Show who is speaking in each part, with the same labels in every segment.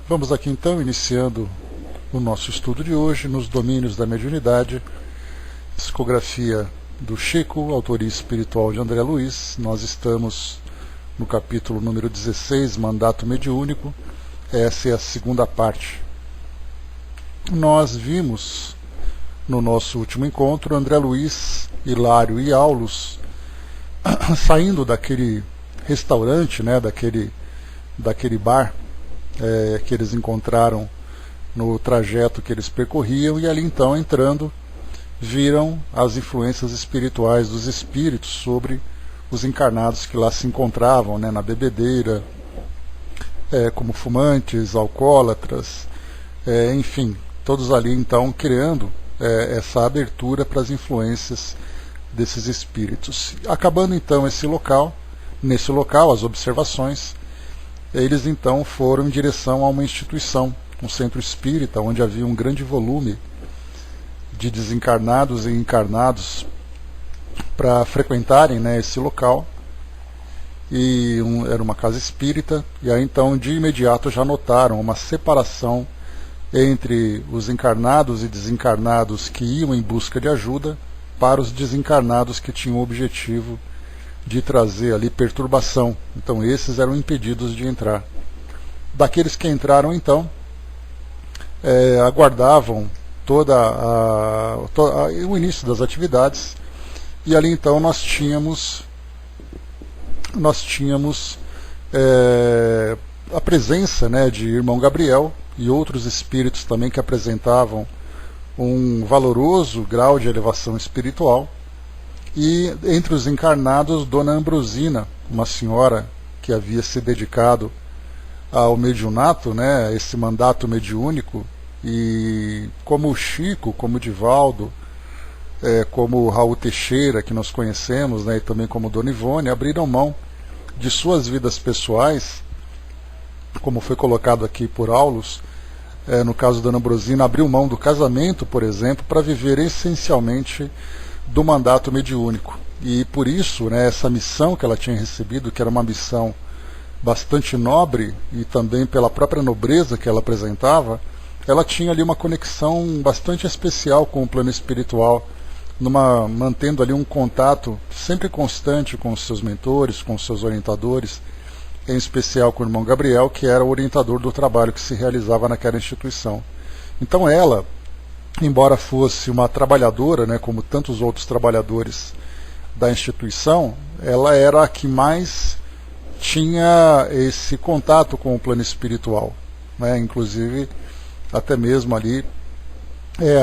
Speaker 1: Vamos aqui então iniciando o nosso estudo de hoje nos domínios da mediunidade, psicografia do Chico, autoria espiritual de André Luiz. Nós estamos no capítulo número 16, Mandato Mediúnico. Essa é a segunda parte. Nós vimos no nosso último encontro André Luiz, Hilário e Aulus saindo daquele restaurante, daquele bar que eles encontraram no trajeto que eles percorriam, e ali então, entrando, viram as influências espirituais dos espíritos sobre os encarnados que lá se encontravam, na bebedeira, como fumantes, alcoólatras, enfim, todos ali então criando essa abertura para as influências desses espíritos. Acabando então nesse local, as observações, eles então foram em direção a uma instituição, um centro espírita, onde havia um grande volume de desencarnados e encarnados para frequentarem esse local. E era uma casa espírita, e aí então de imediato já notaram uma separação entre os encarnados e desencarnados que iam em busca de ajuda para os desencarnados que tinham o objetivo de trazer ali perturbação. Então esses eram impedidos de entrar. Daqueles que entraram então, aguardavam o início das atividades, e ali então nós tínhamos a presença de Irmão Gabriel e outros espíritos também que apresentavam um valoroso grau de elevação espiritual. E entre os encarnados, Dona Ambrosina, uma senhora que havia se dedicado ao mediunato, esse mandato mediúnico, e como o Chico, como o Divaldo, como o Raul Teixeira, que nós conhecemos, e também como Dona Ivone, abriram mão de suas vidas pessoais, como foi colocado aqui por Aulus. No caso da Dona Ambrosina, abriu mão do casamento, por exemplo, para viver essencialmente do mandato mediúnico. E por isso, essa missão que ela tinha recebido, que era uma missão bastante nobre, e também pela própria nobreza que ela apresentava, ela tinha ali uma conexão bastante especial com o plano espiritual, mantendo ali um contato sempre constante com os seus mentores, com os seus orientadores, em especial com o irmão Gabriel, que era o orientador do trabalho que se realizava naquela instituição. Então ela, embora fosse uma trabalhadora, como tantos outros trabalhadores da instituição, ela era a que mais tinha esse contato com o plano espiritual, inclusive até mesmo ali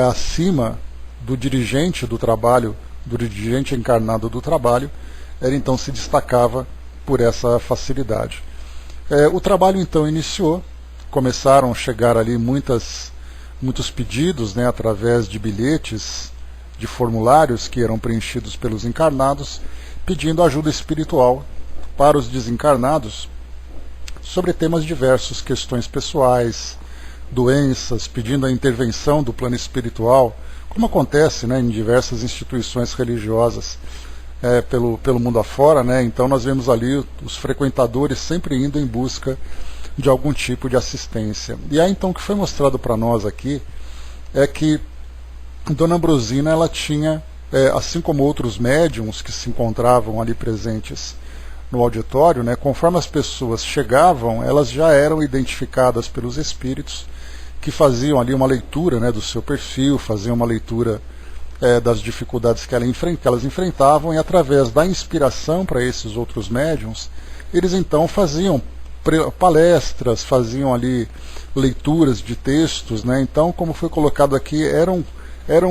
Speaker 1: acima do dirigente do trabalho, do dirigente encarnado do trabalho. Ela então se destacava por essa facilidade. O trabalho então iniciou, começaram a chegar ali muitos pedidos, através de bilhetes, de formulários que eram preenchidos pelos encarnados, pedindo ajuda espiritual para os desencarnados sobre temas diversos, questões pessoais, doenças, pedindo a intervenção do plano espiritual, como acontece em diversas instituições religiosas pelo mundo afora. Então nós vemos ali os frequentadores sempre indo em busca de algum tipo de assistência. E aí então o que foi mostrado para nós aqui é que Dona Ambrosina, ela tinha, assim como outros médiums que se encontravam ali presentes no auditório, conforme as pessoas chegavam, elas já eram identificadas pelos espíritos, que faziam ali uma leitura do seu perfil, faziam uma leitura das dificuldades que elas enfrentavam, e através da inspiração para esses outros médiums, eles então faziam palestras, faziam ali leituras de textos. Então, como foi colocado aqui, eram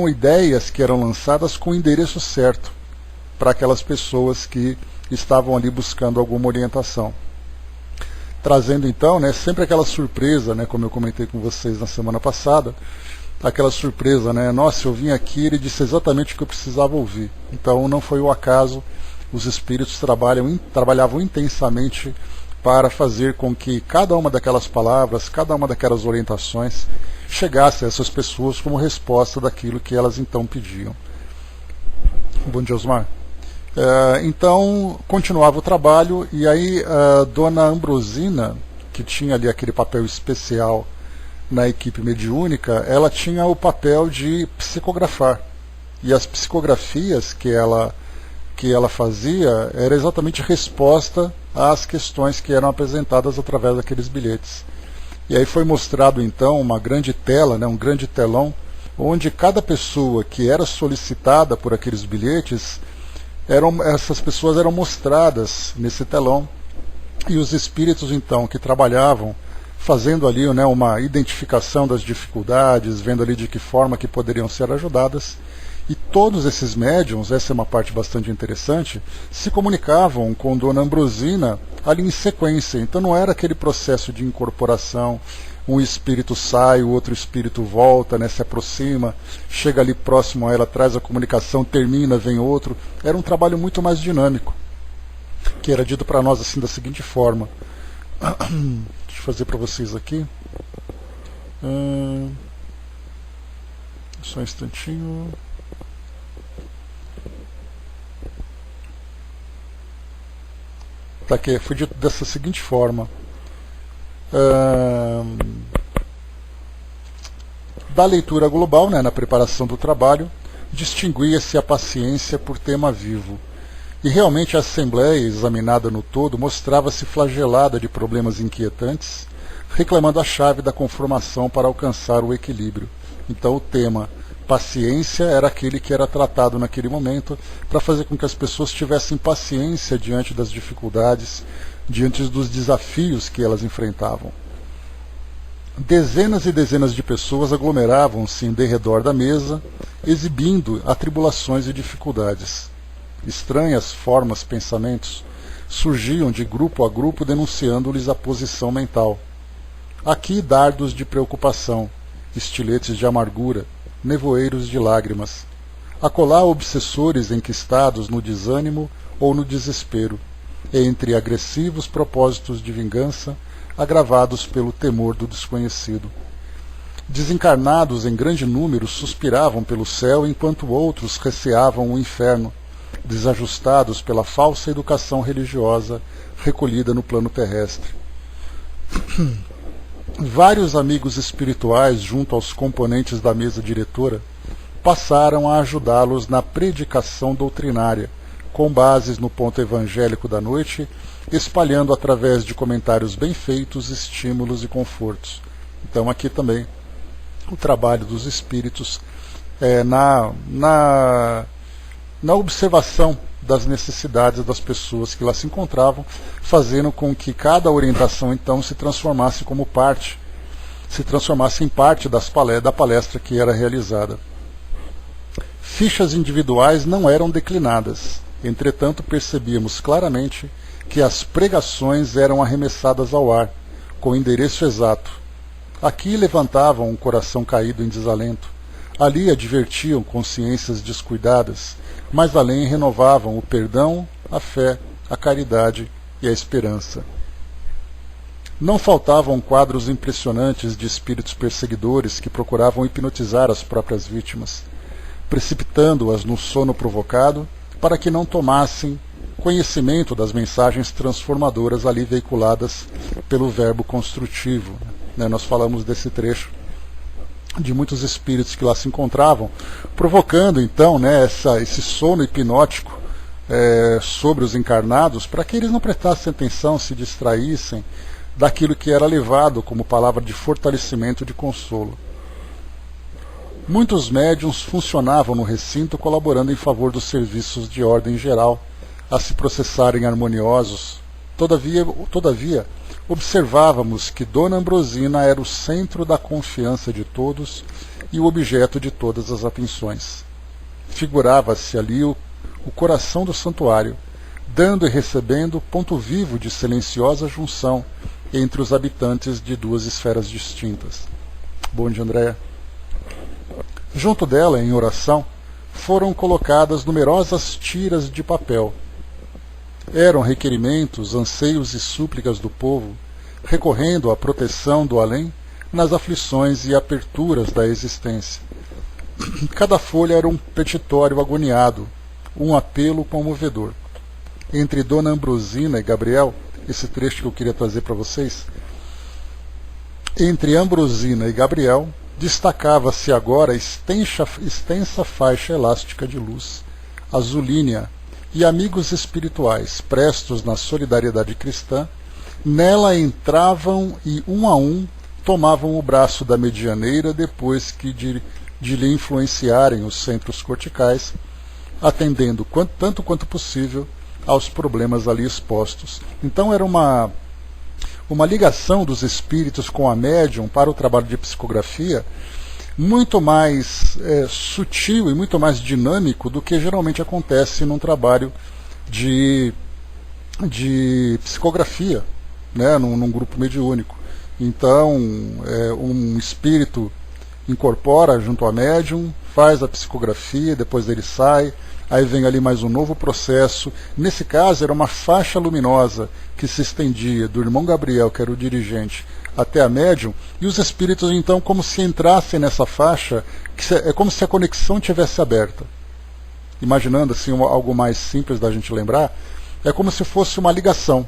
Speaker 1: ideias que eram lançadas com o endereço certo para aquelas pessoas que estavam ali buscando alguma orientação, trazendo então sempre aquela surpresa, como eu comentei com vocês na semana passada, aquela surpresa, nossa, eu vim aqui, ele disse exatamente o que eu precisava ouvir. Então não foi o acaso, os espíritos trabalhavam intensamente para fazer com que cada uma daquelas palavras, cada uma daquelas orientações chegasse a essas pessoas como resposta daquilo que elas então pediam. Bom dia, Osmar. Então continuava o trabalho, e aí a Dona Ambrosina, que tinha ali aquele papel especial na equipe mediúnica, ela tinha o papel de psicografar. E as psicografias que ela fazia era exatamente resposta às questões que eram apresentadas através daqueles bilhetes. E aí foi mostrado então uma grande tela, né, um grande telão, onde cada pessoa que era solicitada por aqueles bilhetes, essas pessoas eram mostradas nesse telão, e os espíritos então que trabalhavam fazendo ali, né, uma identificação das dificuldades, vendo ali de que forma que poderiam ser ajudadas. E todos esses médiums, essa é uma parte bastante interessante, se comunicavam com Dona Ambrosina ali em sequência. Então não era aquele processo de incorporação, um espírito sai, o outro espírito volta, né, se aproxima, chega ali próximo a ela, traz a comunicação, termina, vem outro. Era um trabalho muito mais dinâmico, que era dito para nós assim da seguinte forma. Deixa eu fazer para vocês aqui. Só um instantinho. Tá aqui, foi dito dessa seguinte forma. Da leitura global, né, na preparação do trabalho, distinguia-se a paciência por tema vivo. E realmente a Assembleia, examinada no todo, mostrava-se flagelada de problemas inquietantes, reclamando a chave da conformação para alcançar o equilíbrio. Então o tema paciência era aquele que era tratado naquele momento, para fazer com que as pessoas tivessem paciência diante das dificuldades, diante dos desafios que elas enfrentavam. Dezenas e dezenas de pessoas aglomeravam-se em derredor da mesa, exibindo atribulações e dificuldades. Estranhas formas, pensamentos, surgiam de grupo a grupo denunciando-lhes a posição mental. Aqui dardos de preocupação, estiletes de amargura, nevoeiros de lágrimas. Acolá obsessores enquistados no desânimo ou no desespero, entre agressivos propósitos de vingança, agravados pelo temor do desconhecido. Desencarnados em grande número suspiravam pelo céu, enquanto outros receavam o inferno, desajustados pela falsa educação religiosa recolhida no plano terrestre. Vários amigos espirituais, junto aos componentes da mesa diretora, passaram a ajudá-los na predicação doutrinária, com bases no ponto evangélico da noite, espalhando através de comentários bem feitos, estímulos e confortos. Então aqui também o trabalho dos espíritos na observação das necessidades das pessoas que lá se encontravam, fazendo com que cada orientação então se transformasse em parte da palestra que era realizada. Fichas individuais não eram declinadas, entretanto percebíamos claramente que as pregações eram arremessadas ao ar, com endereço exato. Aqui levantavam um coração caído em desalento, ali advertiam consciências descuidadas, mas além renovavam o perdão, a fé, a caridade e a esperança. Não faltavam quadros impressionantes de espíritos perseguidores que procuravam hipnotizar as próprias vítimas, precipitando-as no sono provocado para que não tomassem conhecimento das mensagens transformadoras ali veiculadas pelo verbo construtivo. Nós falamos desse trecho de muitos espíritos que lá se encontravam, provocando então esse sono hipnótico sobre os encarnados, para que eles não prestassem atenção, se distraíssem daquilo que era levado como palavra de fortalecimento e de consolo. Muitos médiuns funcionavam no recinto colaborando em favor dos serviços de ordem geral a se processarem harmoniosos. Todavia, observávamos que Dona Ambrosina era o centro da confiança de todos e o objeto de todas as atenções. Figurava-se ali o coração do santuário, dando e recebendo ponto vivo de silenciosa junção entre os habitantes de duas esferas distintas. Bom dia, Andréia. Junto dela, em oração, foram colocadas numerosas tiras de papel. Eram requerimentos, anseios e súplicas do povo, recorrendo à proteção do além nas aflições e aperturas da existência. Cada folha era um petitório agoniado, um apelo comovedor. Entre Dona Ambrosina e Gabriel, esse trecho que eu queria trazer para vocês, Entre Ambrosina e Gabriel, destacava-se agora extensa faixa elástica de luz, azulínea, e amigos espirituais, prestos na solidariedade cristã, nela entravam e, um a um, tomavam o braço da medianeira depois que de lhe influenciarem os centros corticais, atendendo tanto quanto possível aos problemas ali expostos. Então era uma ligação dos espíritos com a médium para o trabalho de psicografia muito mais sutil e muito mais dinâmico do que geralmente acontece num trabalho de psicografia, né, num grupo mediúnico. Então, um espírito incorpora junto à médium, faz a psicografia, depois ele sai, aí vem ali mais um novo processo. Nesse caso, era uma faixa luminosa que se estendia do irmão Gabriel, que era o dirigente, até a médium, e os espíritos, então, como se entrassem nessa faixa, é como se a conexão tivesse aberta. Imaginando assim algo mais simples da gente lembrar, é como se fosse uma ligação.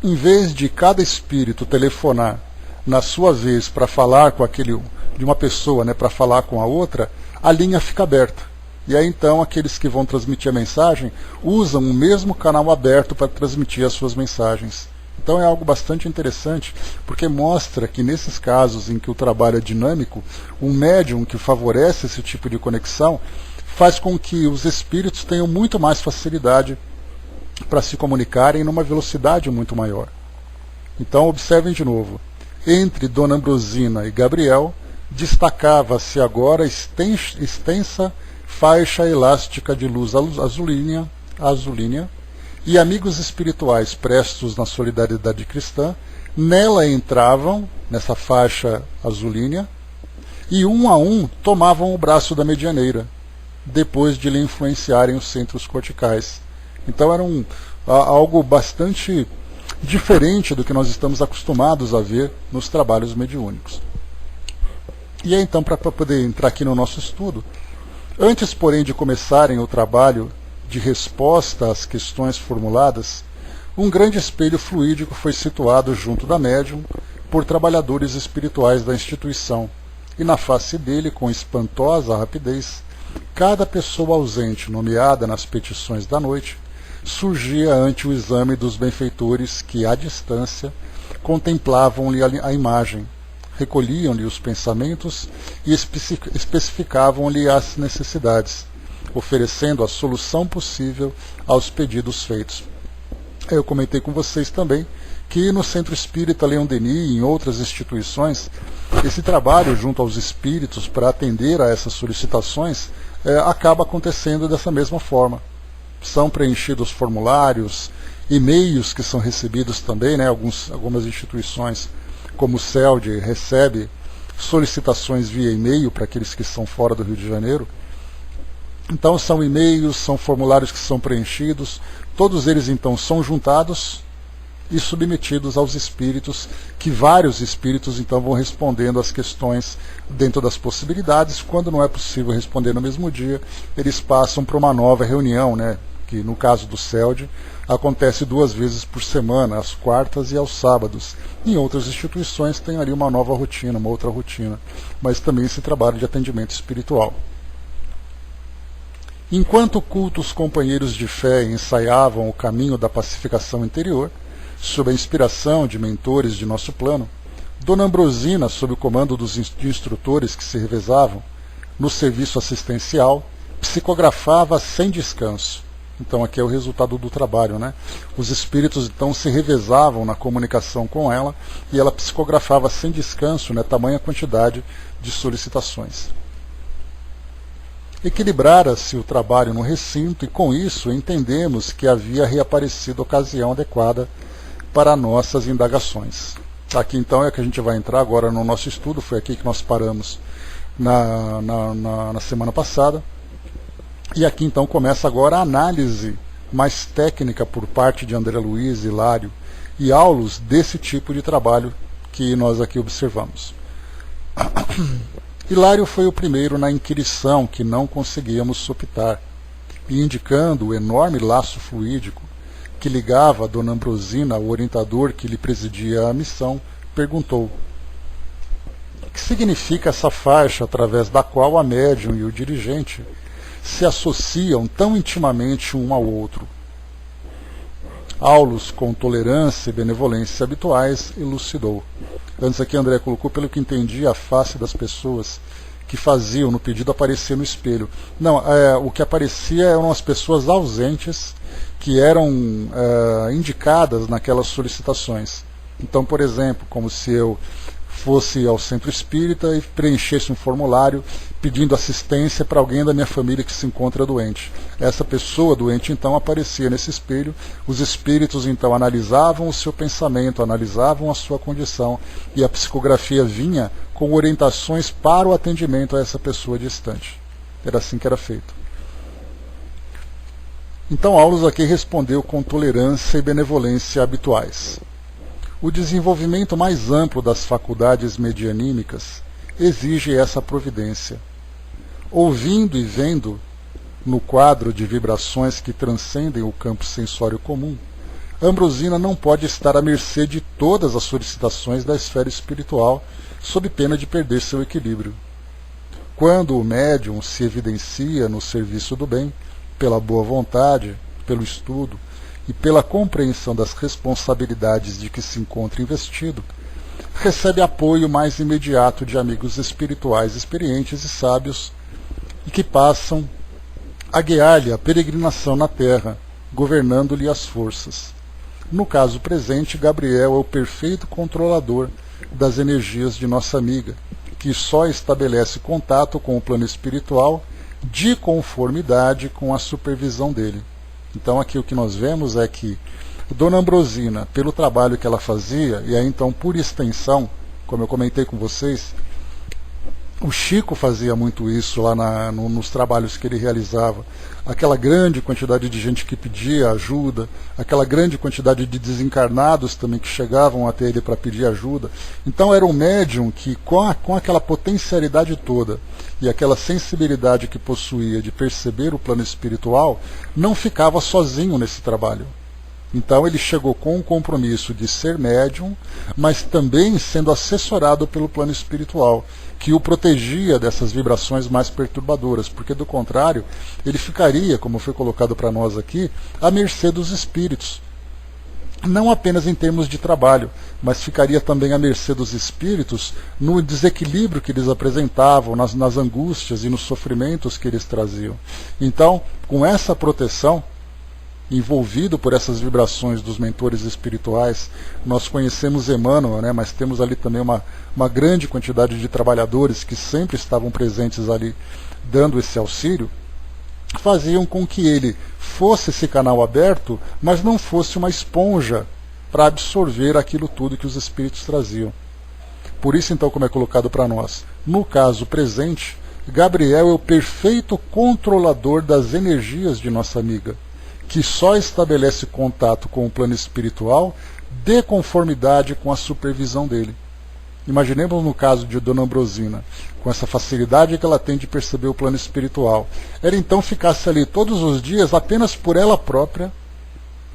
Speaker 1: Em vez de cada espírito telefonar na sua vez para falar com de uma pessoa, né, para falar com a outra, a linha fica aberta. E aí então aqueles que vão transmitir a mensagem usam o mesmo canal aberto para transmitir as suas mensagens. Então é algo bastante interessante, porque mostra que nesses casos em que o trabalho é dinâmico, um médium que favorece esse tipo de conexão faz com que os espíritos tenham muito mais facilidade para se comunicarem numa velocidade muito maior. Então observem de novo, entre Dona Ambrosina e Gabriel, destacava-se agora extensa faixa elástica de luz azulínea, e amigos espirituais prestos na solidariedade cristã, nela entravam, nessa faixa azulínea, e um a um tomavam o braço da medianeira, depois de lhe influenciarem os centros corticais. Então era algo bastante diferente do que nós estamos acostumados a ver nos trabalhos mediúnicos. E aí, então, para poder entrar aqui no nosso estudo, antes, porém, de começarem o trabalho de resposta às questões formuladas, um grande espelho fluídico foi situado junto da médium por trabalhadores espirituais da instituição, e na face dele, com espantosa rapidez, cada pessoa ausente nomeada nas petições da noite surgia ante o exame dos benfeitores que, à distância, contemplavam-lhe a imagem, recolhiam-lhe os pensamentos e especificavam-lhe as necessidades, oferecendo a solução possível aos pedidos feitos. Eu comentei com vocês também que no Centro Espírita Leon Denis e em outras instituições, esse trabalho junto aos espíritos para atender a essas solicitações acaba acontecendo dessa mesma forma. São preenchidos formulários, e-mails que são recebidos também, né, algumas instituições, como o CELD, recebe solicitações via e-mail para aqueles que estão fora do Rio de Janeiro. Então são e-mails, são formulários que são preenchidos, todos eles então são juntados e submetidos aos espíritos, que vários espíritos então vão respondendo as questões dentro das possibilidades. Quando não é possível responder no mesmo dia, eles passam para uma nova reunião, né, que no caso do CELD acontece 2 vezes por semana, às quartas e aos sábados. Em outras instituições tem ali uma nova rotina, uma outra rotina, mas também esse trabalho de atendimento espiritual. Enquanto cultos companheiros de fé ensaiavam o caminho da pacificação interior, sob a inspiração de mentores de nosso plano, Dona Ambrosina, sob o comando de instrutores que se revezavam no serviço assistencial, psicografava sem descanso. Então aqui é o resultado do trabalho, né? Os espíritos então se revezavam na comunicação com ela e ela psicografava sem descanso, né, tamanha quantidade de solicitações. Equilibrara-se o trabalho no recinto e com isso entendemos que havia reaparecido a ocasião adequada para nossas indagações. Aqui então é que a gente vai entrar agora no nosso estudo, foi aqui que nós paramos na semana passada. E aqui então começa agora a análise mais técnica por parte de André Luiz, Hilário e Aulus desse tipo de trabalho que nós aqui observamos. Hilário foi o primeiro na inquirição que não conseguíamos sopitar, e indicando o enorme laço fluídico que ligava a Dona Ambrosina ao orientador que lhe presidia a missão, perguntou: significa essa faixa através da qual a médium e o dirigente se associam tão intimamente um ao outro. Aulus, com tolerância e benevolência habituais, elucidou. Antes aqui André colocou, pelo que entendi, a face das pessoas que faziam no pedido aparecer no espelho. Não, o que aparecia eram as pessoas ausentes que eram indicadas naquelas solicitações. Então, por exemplo, como se eu fosse ao centro espírita e preenchesse um formulário pedindo assistência para alguém da minha família que se encontra doente. Essa pessoa doente então aparecia nesse espelho, os espíritos então analisavam o seu pensamento, analisavam a sua condição e a psicografia vinha com orientações para o atendimento a essa pessoa distante. Era assim que era feito. Então Aulus aqui respondeu com tolerância e benevolência habituais. O desenvolvimento mais amplo das faculdades medianímicas exige essa providência. Ouvindo e vendo, no quadro de vibrações que transcendem o campo sensório comum, Ambrosina não pode estar à mercê de todas as solicitações da esfera espiritual, sob pena de perder seu equilíbrio. Quando o médium se evidencia no serviço do bem, pela boa vontade, pelo estudo, e pela compreensão das responsabilidades de que se encontra investido, recebe apoio mais imediato de amigos espirituais experientes e sábios e que passam a guiar-lhe a peregrinação na terra, governando-lhe as forças. No caso presente, Gabriel é o perfeito controlador das energias de nossa amiga, que só estabelece contato com o plano espiritual de conformidade com a supervisão dele. Então aqui o que nós vemos é que Dona Ambrosina, pelo trabalho que ela fazia, e aí então por extensão, como eu comentei com vocês, o Chico fazia muito isso lá nos trabalhos que ele realizava. Aquela grande quantidade de gente que pedia ajuda, aquela grande quantidade de desencarnados também que chegavam até ele para pedir ajuda. Então era um médium que, com aquela potencialidade toda e aquela sensibilidade que possuía de perceber o plano espiritual, não ficava sozinho nesse trabalho. Então ele chegou com o compromisso de ser médium, mas também sendo assessorado pelo plano espiritual, que o protegia dessas vibrações mais perturbadoras, porque do contrário, ele ficaria, como foi colocado para nós aqui, à mercê dos espíritos. Não apenas em termos de trabalho, mas ficaria também à mercê dos espíritos no desequilíbrio que eles apresentavam, nas angústias e nos sofrimentos que eles traziam. Então, com essa proteção, envolvido por essas vibrações dos mentores espirituais, nós conhecemos Emmanuel, né, mas temos ali também uma grande quantidade de trabalhadores que sempre estavam presentes ali dando esse auxílio, faziam com que ele fosse esse canal aberto, mas não fosse uma esponja para absorver aquilo tudo que os espíritos traziam. Por isso, então, como é colocado para nós, no caso presente, Gabriel é o perfeito controlador das energias de nossa amiga, que só estabelece contato com o plano espiritual de conformidade com a supervisão dele. Imaginemos no caso de Dona Ambrosina, com essa facilidade que ela tem de perceber o plano espiritual. Ela então ficasse ali todos os dias, apenas por ela própria,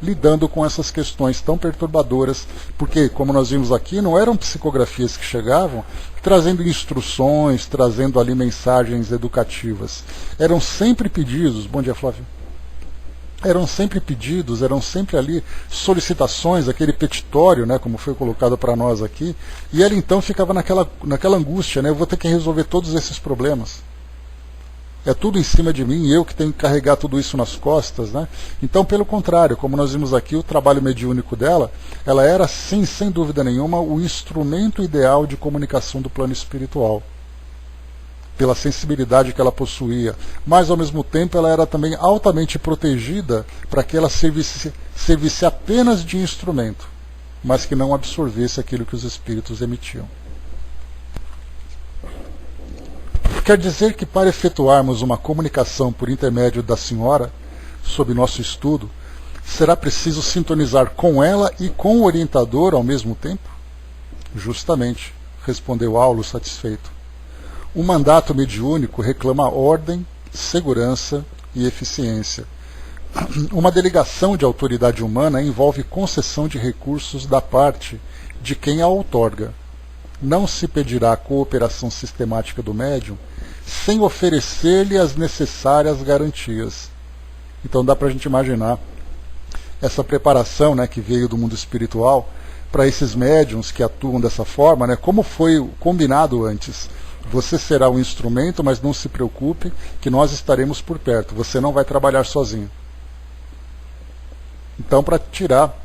Speaker 1: lidando com essas questões tão perturbadoras, porque, como nós vimos aqui, não eram psicografias que chegavam trazendo instruções, trazendo ali mensagens educativas. Eram sempre pedidos. Bom dia, Flávio. Eram sempre pedidos, eram sempre ali solicitações, aquele petitório, né, como foi colocado para nós aqui, e ela então ficava naquela angústia, né, eu vou ter que resolver todos esses problemas. É tudo em cima de mim, eu que tenho que carregar tudo isso nas costas, né? Então, pelo contrário, como nós vimos aqui, o trabalho mediúnico dela, ela era, sim, sem dúvida nenhuma, o instrumento ideal de comunicação do plano espiritual, pela sensibilidade que ela possuía, mas ao mesmo tempo ela era também altamente protegida para que ela servisse apenas de instrumento, mas que não absorvesse aquilo que os espíritos emitiam. Quer dizer que para efetuarmos uma comunicação por intermédio da senhora, sob nosso estudo, será preciso sintonizar com ela e com o orientador ao mesmo tempo? Justamente, respondeu Aulus satisfeito. O mandato mediúnico reclama ordem, segurança e eficiência. Uma delegação de autoridade humana envolve concessão de recursos da parte de quem a outorga. não se pedirá a cooperação sistemática do médium sem oferecer-lhe as necessárias garantias. Então dá para a gente imaginar essa preparação, né, que veio do mundo espiritual para esses médiums que atuam dessa forma, né, como foi combinado antes. Você será um instrumento, mas não se preocupe que nós estaremos por perto. Você não vai trabalhar sozinho. Então, para tirar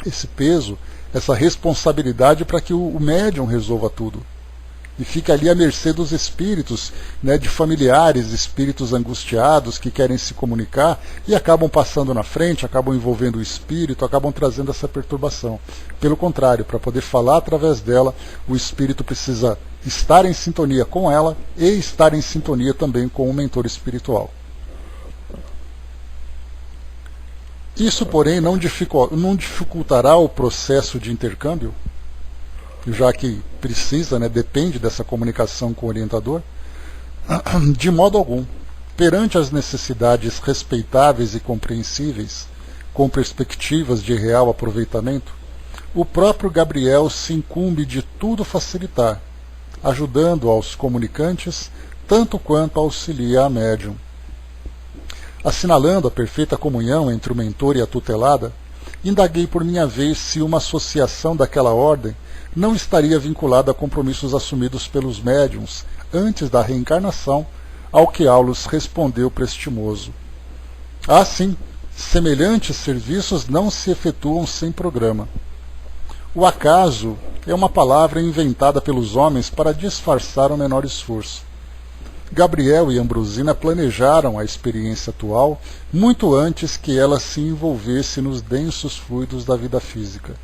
Speaker 1: esse peso, essa responsabilidade para que o médium resolva tudo. E fica ali à mercê dos espíritos, né, de familiares, espíritos angustiados que querem se comunicar e acabam passando na frente, acabam envolvendo o espírito, acabam trazendo essa perturbação. Pelo contrário, para poder falar através dela, o espírito precisa estar em sintonia com ela e estar em sintonia também com o mentor espiritual. Isso, porém, não dificultará o processo de intercâmbio, já que precisa, né, depende dessa comunicação com o orientador? De modo algum. Perante as necessidades respeitáveis e compreensíveis, com perspectivas de real aproveitamento, o próprio Gabriel se incumbe de tudo facilitar, ajudando aos comunicantes tanto quanto auxilia a médium. Assinalando a perfeita comunhão entre o mentor e a tutelada, indaguei por minha vez se uma associação daquela ordem não estaria vinculada a compromissos assumidos pelos médiuns antes da reencarnação, ao que Aulus respondeu prestimoso. Ah, sim, semelhantes serviços não se efetuam sem programa. O acaso é uma palavra inventada pelos homens para disfarçar o menor esforço. Gabriel e Ambrosina planejaram a experiência atual muito antes que ela se envolvesse nos densos fluidos da vida física.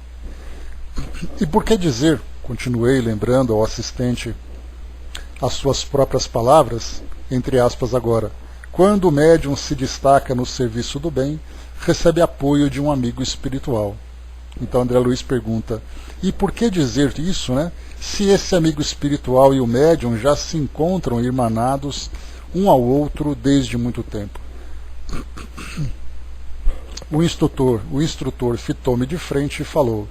Speaker 1: E por que dizer, continuei lembrando ao assistente as suas próprias palavras, entre aspas agora, quando o médium se destaca no serviço do bem, recebe apoio de um amigo espiritual. Então André Luiz pergunta, e por que dizer isso, né? Se esse amigo espiritual e o médium já se encontram irmanados um ao outro desde muito tempo? O instrutor fitou-me de frente e falou,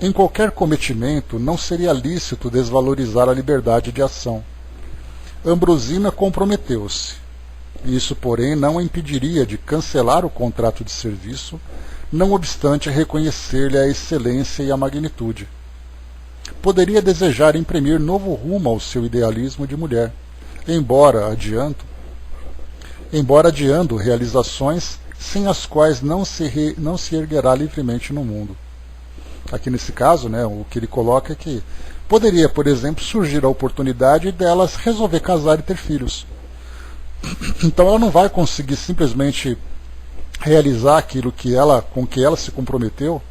Speaker 1: em qualquer cometimento não seria lícito desvalorizar a liberdade de ação. Ambrosina comprometeu-se. Isso, porém, não a impediria de cancelar o contrato de serviço, não obstante reconhecer-lhe a excelência e a magnitude. Poderia desejar imprimir novo rumo ao seu idealismo de mulher, embora adiando realizações sem as quais não se erguerá livremente no mundo. Aqui nesse caso, né, o que ele coloca é que poderia, por exemplo, surgir a oportunidade delas resolver casar e ter filhos. Então ela não vai conseguir simplesmente realizar aquilo com que ela se comprometeu,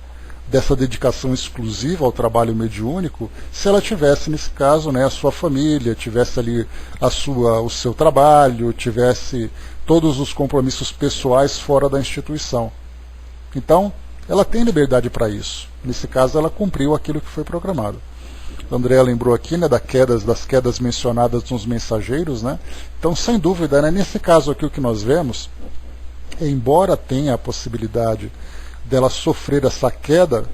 Speaker 1: dessa dedicação exclusiva ao trabalho mediúnico, se ela tivesse, nesse caso, né, a sua família, tivesse ali o seu trabalho, tivesse todos os compromissos pessoais fora da instituição. Então, ela tem liberdade para isso. Nesse caso, ela cumpriu aquilo que foi programado. André lembrou aqui, né, das quedas mencionadas nos mensageiros, né? Então, sem dúvida, né, nesse caso aqui o que nós vemos, embora tenha a possibilidade dela sofrer essa queda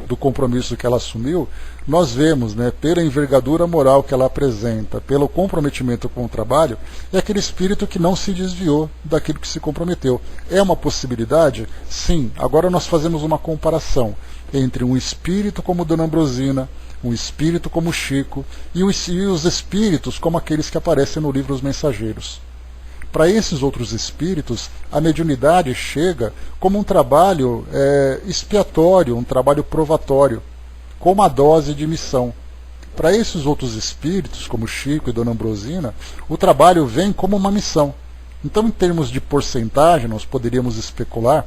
Speaker 1: do compromisso que ela assumiu, nós vemos, né, pela envergadura moral que ela apresenta, pelo comprometimento com o trabalho, é aquele espírito que não se desviou daquilo que se comprometeu. É uma possibilidade? Sim. Agora nós fazemos uma comparação entre um espírito como Dona Ambrosina, um espírito como Chico e os espíritos como aqueles que aparecem no livro Os Mensageiros. Para esses outros espíritos, a mediunidade chega como um trabalho expiatório, um trabalho provatório, com uma dose de missão. Para esses outros espíritos, como Chico e Dona Ambrosina, o trabalho vem como uma missão. Então, em termos de porcentagem, nós poderíamos especular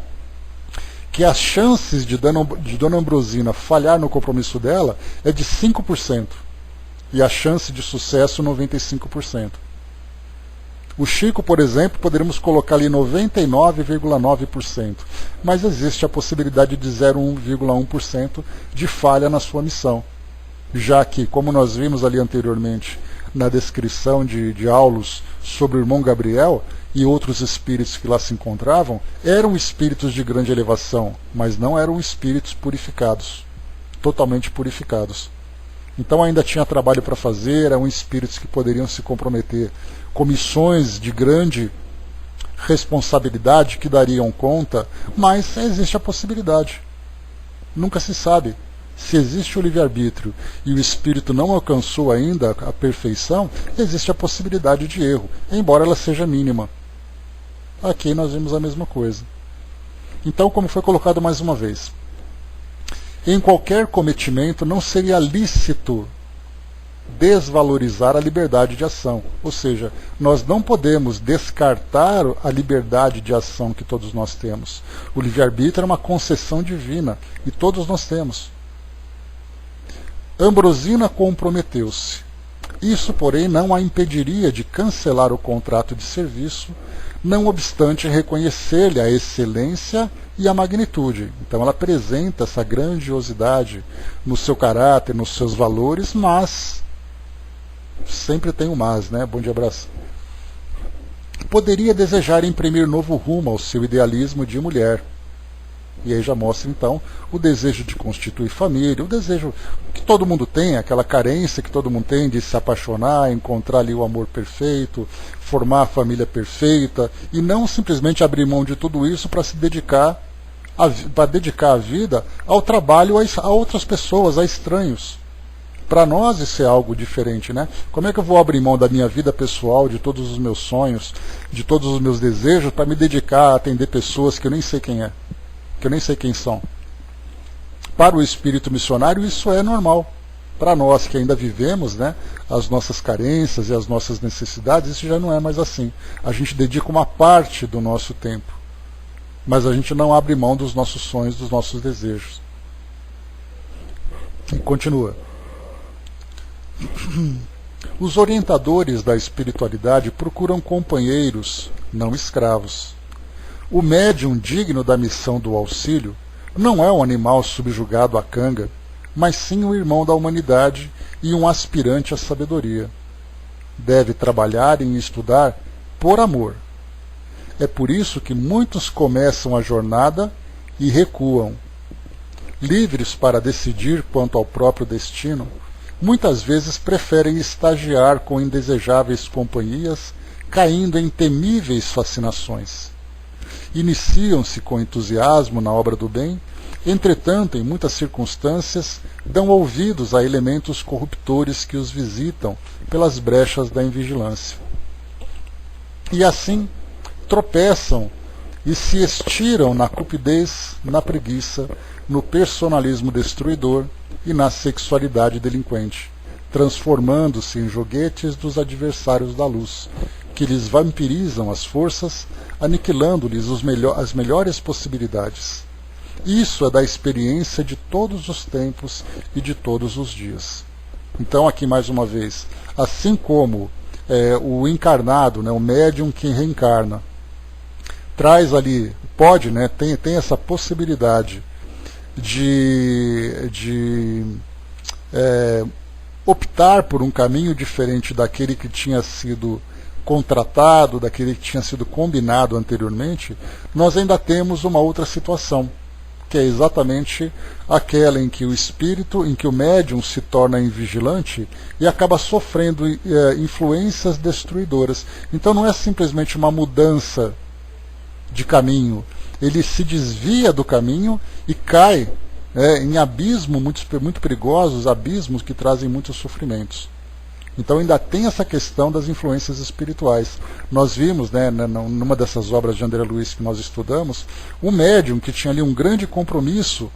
Speaker 1: que as chances de Dona Ambrosina falhar no compromisso dela é de 5%, e a chance de sucesso 95%. O Chico, por exemplo, poderíamos colocar ali 99,9%, mas existe a possibilidade de 0,1% de falha na sua missão, já que, como nós vimos ali anteriormente na descrição de Aulus sobre o irmão Gabriel e outros espíritos que lá se encontravam, eram espíritos de grande elevação, mas não eram espíritos purificados. totalmente purificados. Então ainda tinha trabalho para fazer, eram espíritos que poderiam se comprometer com missões de grande responsabilidade que dariam conta, mas existe a possibilidade. Nunca se sabe. Se existe o livre-arbítrio e o espírito não alcançou ainda a perfeição, existe a possibilidade de erro, embora ela seja mínima. Aqui nós vimos a mesma coisa. Então, como foi colocado mais uma vez, em qualquer cometimento não seria lícito desvalorizar a liberdade de ação. Ou seja, nós não podemos descartar a liberdade de ação que todos nós temos. O livre-arbítrio é uma concessão divina e todos nós temos. Ambrosina comprometeu-se. Isso, porém, não a impediria de cancelar o contrato de serviço, não obstante reconhecer-lhe a excelência e a magnitude. Então ela apresenta essa grandiosidade no seu caráter, nos seus valores, mas sempre tem um mas, né? Bom dia, abraço. Poderia desejar imprimir novo rumo ao seu idealismo de mulher. E aí já mostra, então, o desejo de constituir família, o desejo que todo mundo tem, aquela carência que todo mundo tem de se apaixonar, encontrar ali o amor perfeito, formar a família perfeita, e não simplesmente abrir mão de tudo isso para se dedicar a vida ao trabalho a outras pessoas, a estranhos. Para nós isso é algo diferente, né? Como é que eu vou abrir mão da minha vida pessoal, de todos os meus sonhos, de todos os meus desejos, para me dedicar a atender pessoas que eu nem sei quem é? Que eu nem sei quem são. Para o espírito missionário isso é normal. Para nós que ainda vivemos, né, as nossas carências e as nossas necessidades, isso já não é mais assim. A gente dedica uma parte do nosso tempo, mas a gente não abre mão dos nossos sonhos, dos nossos desejos. E continua. Os orientadores da espiritualidade procuram companheiros, não escravos. O médium digno da missão do auxílio não é um animal subjugado à canga, mas sim um irmão da humanidade e um aspirante à sabedoria. Deve trabalhar e estudar por amor. É por isso que muitos começam a jornada e recuam. Livres para decidir quanto ao próprio destino, muitas vezes preferem estagiar com indesejáveis companhias, caindo em temíveis fascinações. Iniciam-se com entusiasmo na obra do bem, entretanto, em muitas circunstâncias, dão ouvidos a elementos corruptores que os visitam pelas brechas da invigilância. E assim, tropeçam e se estiram na cupidez, na preguiça, no personalismo destruidor e na sexualidade delinquente, transformando-se em joguetes dos adversários da luz, que lhes vampirizam as forças, aniquilando-lhes as melhores possibilidades. Isso é da experiência de todos os tempos e de todos os dias. Então, aqui mais uma vez, assim como o encarnado, né, o médium que reencarna, traz ali, pode, né, tem essa possibilidade de optar por um caminho diferente daquele que tinha sido contratado, daquele que tinha sido combinado anteriormente, nós ainda temos uma outra situação, que é exatamente aquela em que o espírito, em que o médium se torna invigilante e acaba sofrendo influências destruidoras. Então não é simplesmente uma mudança de caminho, ele se desvia do caminho e cai em abismos muito perigosos, abismos que trazem muitos sofrimentos. Então ainda tem essa questão das influências espirituais. Nós vimos, né, numa dessas obras de André Luiz que nós estudamos, um médium que tinha ali um grande compromisso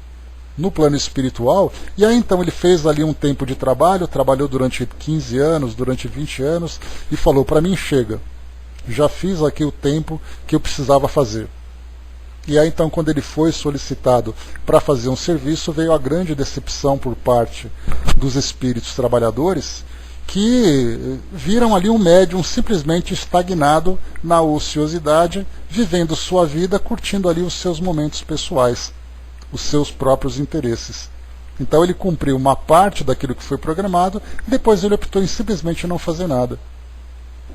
Speaker 1: no plano espiritual, e aí então ele fez ali um tempo de trabalho, trabalhou durante 15 anos, durante 20 anos, e falou, para mim chega, já fiz aqui o tempo que eu precisava fazer. E aí então quando ele foi solicitado para fazer um serviço, veio a grande decepção por parte dos espíritos trabalhadores, que viram ali um médium simplesmente estagnado na ociosidade, vivendo sua vida, curtindo ali os seus momentos pessoais, os seus próprios interesses. Então ele cumpriu uma parte daquilo que foi programado, depois ele optou em simplesmente não fazer nada.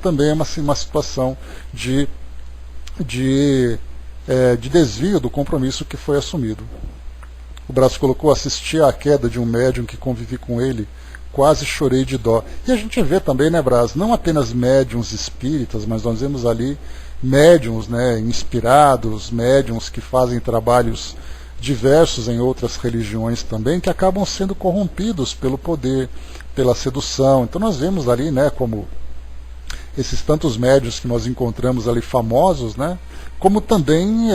Speaker 1: Também é uma situação de desvio do compromisso que foi assumido. O Braz colocou: assisti à queda de um médium que convivi com ele, quase chorei de dó. E a gente vê também, né, Braz, não apenas médiuns espíritas, mas nós vemos ali médiuns, né, inspirados, médiuns que fazem trabalhos diversos em outras religiões também, que acabam sendo corrompidos pelo poder, pela sedução. Então nós vemos ali, né, como esses tantos médiuns que nós encontramos ali famosos, né, como também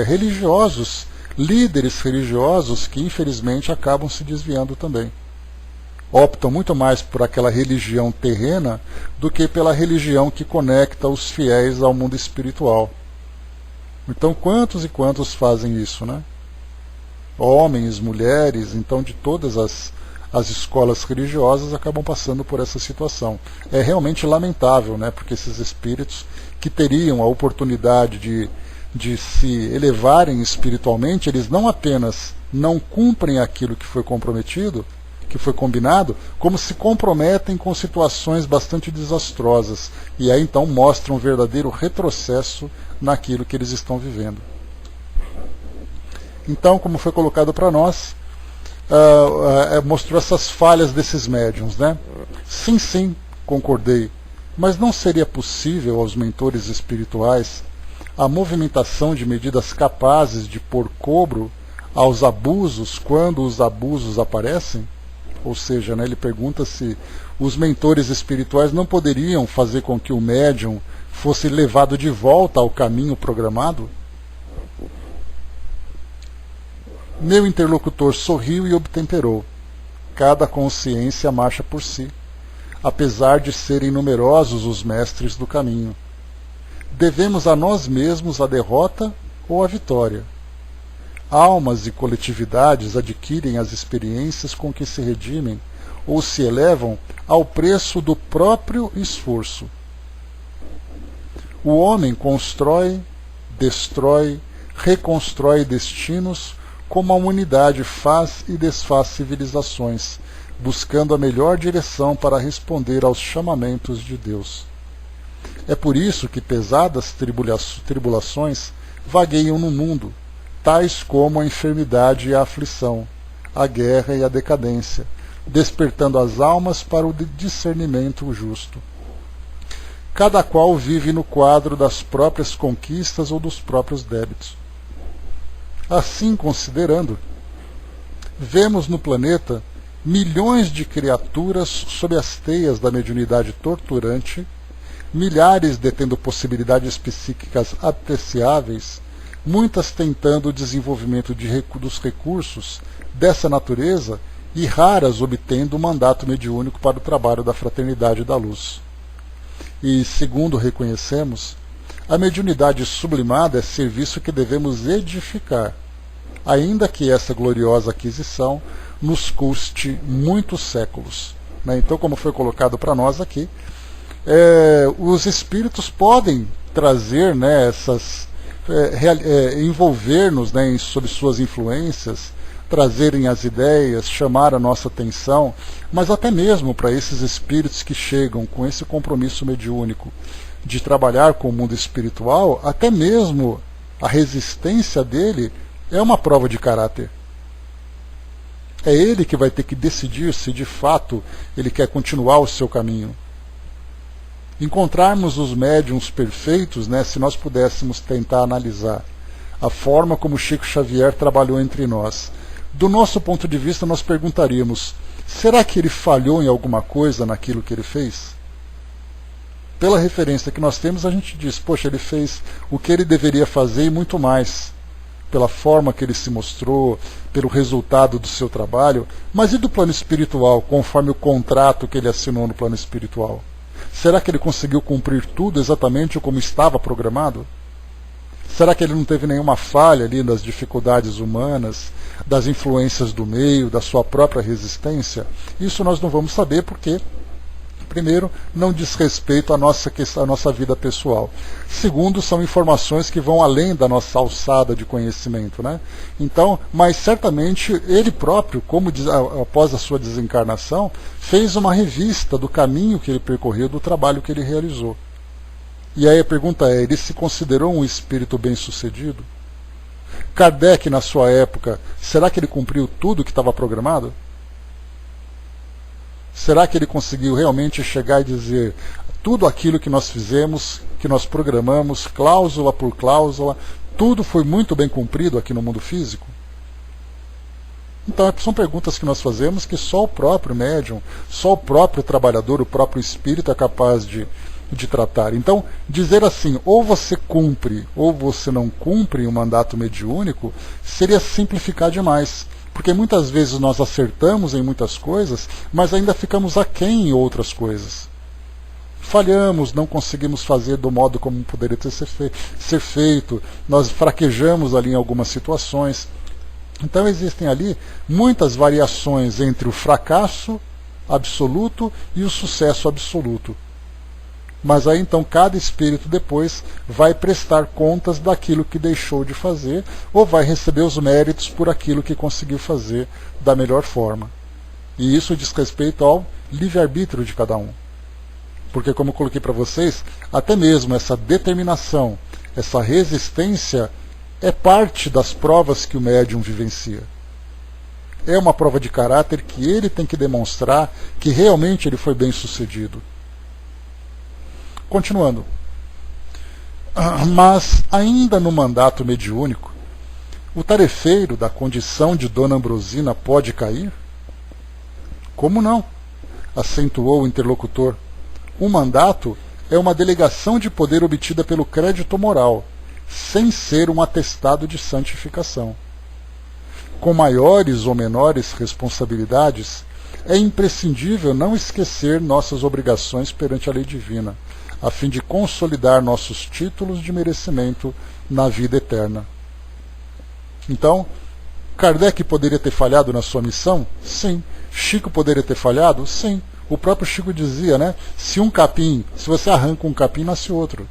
Speaker 1: religiosos, líderes religiosos que infelizmente acabam se desviando também. Optam muito mais por aquela religião terrena do que pela religião que conecta os fiéis ao mundo espiritual. Então quantos e quantos fazem isso, né? Homens, mulheres, então de todas as escolas religiosas acabam passando por essa situação. É realmente lamentável, né? Porque esses espíritos que teriam a oportunidade de se elevarem espiritualmente, eles não apenas não cumprem aquilo que foi comprometido, que foi combinado, como se comprometem com situações bastante desastrosas. E aí então mostram um verdadeiro retrocesso naquilo que eles estão vivendo. Então, como foi colocado para nós, mostrou essas falhas desses médiuns, né? Sim, concordei, mas não seria possível aos mentores espirituais a movimentação de medidas capazes de pôr cobro aos abusos quando os abusos aparecem? Ou seja, né, ele pergunta se os mentores espirituais não poderiam fazer com que o médium fosse levado de volta ao caminho programado? Meu interlocutor sorriu e obtemperou. Cada consciência marcha por si, apesar de serem numerosos os mestres do caminho. Devemos a nós mesmos a derrota ou a vitória. Almas e coletividades adquirem as experiências com que se redimem ou se elevam ao preço do próprio esforço. O homem constrói, destrói, reconstrói destinos como a humanidade faz e desfaz civilizações, buscando a melhor direção para responder aos chamamentos de Deus. É por isso que pesadas tribulações vagueiam no mundo, tais como a enfermidade e a aflição, a guerra e a decadência, despertando as almas para o discernimento justo. Cada qual vive no quadro das próprias conquistas ou dos próprios débitos. Assim considerando, vemos no planeta milhões de criaturas sob as teias da mediunidade torturante, milhares detendo possibilidades psíquicas apreciáveis, muitas tentando o desenvolvimento dos recursos dessa natureza e raras obtendo o mandato mediúnico para o trabalho da fraternidade da luz. E, segundo reconhecemos, a mediunidade sublimada é serviço que devemos edificar, ainda que essa gloriosa aquisição nos custe muitos séculos. Então, como foi colocado para nós aqui, os espíritos podem trazer, né, envolver-nos, né, sob suas influências, trazerem as ideias, chamar a nossa atenção, mas até mesmo para esses espíritos que chegam com esse compromisso mediúnico de trabalhar com o mundo espiritual, até mesmo a resistência dele é uma prova de caráter. É ele que vai ter que decidir se de fato ele quer continuar o seu caminho. Encontrarmos os médiuns perfeitos, né, se nós pudéssemos tentar analisar a forma como Chico Xavier trabalhou entre nós. Do nosso ponto de vista, nós perguntaríamos: será que ele falhou em alguma coisa naquilo que ele fez? Pela referência que nós temos, a gente diz: poxa, ele fez o que ele deveria fazer e muito mais, pela forma que ele se mostrou, pelo resultado do seu trabalho. Mas e do plano espiritual, conforme o contrato que ele assinou no plano espiritual? Será que ele conseguiu cumprir tudo exatamente como estava programado? Será que ele não teve nenhuma falha ali das dificuldades humanas, das influências do meio, da sua própria resistência? Isso nós não vamos saber porque, primeiro, não diz respeito à nossa vida pessoal. Segundo, são informações que vão além da nossa alçada de conhecimento, né? Então, mas certamente ele próprio, após a sua desencarnação, fez uma revista do caminho que ele percorreu, do trabalho que ele realizou. E aí a pergunta é: ele se considerou um espírito bem-sucedido? Kardec, na sua época, será que ele cumpriu tudo que estava programado? Será que ele conseguiu realmente chegar e dizer tudo aquilo que nós fizemos, que nós programamos, cláusula por cláusula, tudo foi muito bem cumprido aqui no mundo físico? Então, são perguntas que nós fazemos que só o próprio médium, só o próprio trabalhador, o próprio espírito é capaz de tratar. Então, dizer assim, ou você cumpre ou você não cumpre o mandato mediúnico, seria simplificar demais. Porque muitas vezes nós acertamos em muitas coisas, mas ainda ficamos aquém em outras coisas. Falhamos, não conseguimos fazer do modo como poderia ser feito, nós fraquejamos ali em algumas situações. Então existem ali muitas variações entre o fracasso absoluto e o sucesso absoluto. Mas aí então cada espírito depois vai prestar contas daquilo que deixou de fazer ou vai receber os méritos por aquilo que conseguiu fazer da melhor forma. E isso diz respeito ao livre-arbítrio de cada um. Porque, como eu coloquei para vocês, até mesmo essa determinação, essa resistência é parte das provas que o médium vivencia. É uma prova de caráter que ele tem que demonstrar que realmente ele foi bem sucedido. Continuando. Mas, ainda no mandato mediúnico, o tarefeiro da condição de Dona Ambrosina pode cair? Como não? Acentuou o interlocutor. Um mandato é uma delegação de poder obtida pelo crédito moral, sem ser um atestado de santificação. Com maiores ou menores responsabilidades, é imprescindível não esquecer nossas obrigações perante a lei divina, a fim de consolidar nossos títulos de merecimento na vida eterna. Então, Kardec poderia ter falhado na sua missão? Sim. Chico poderia ter falhado? Sim. O próprio Chico dizia, né? Se você arranca um capim, nasce outro.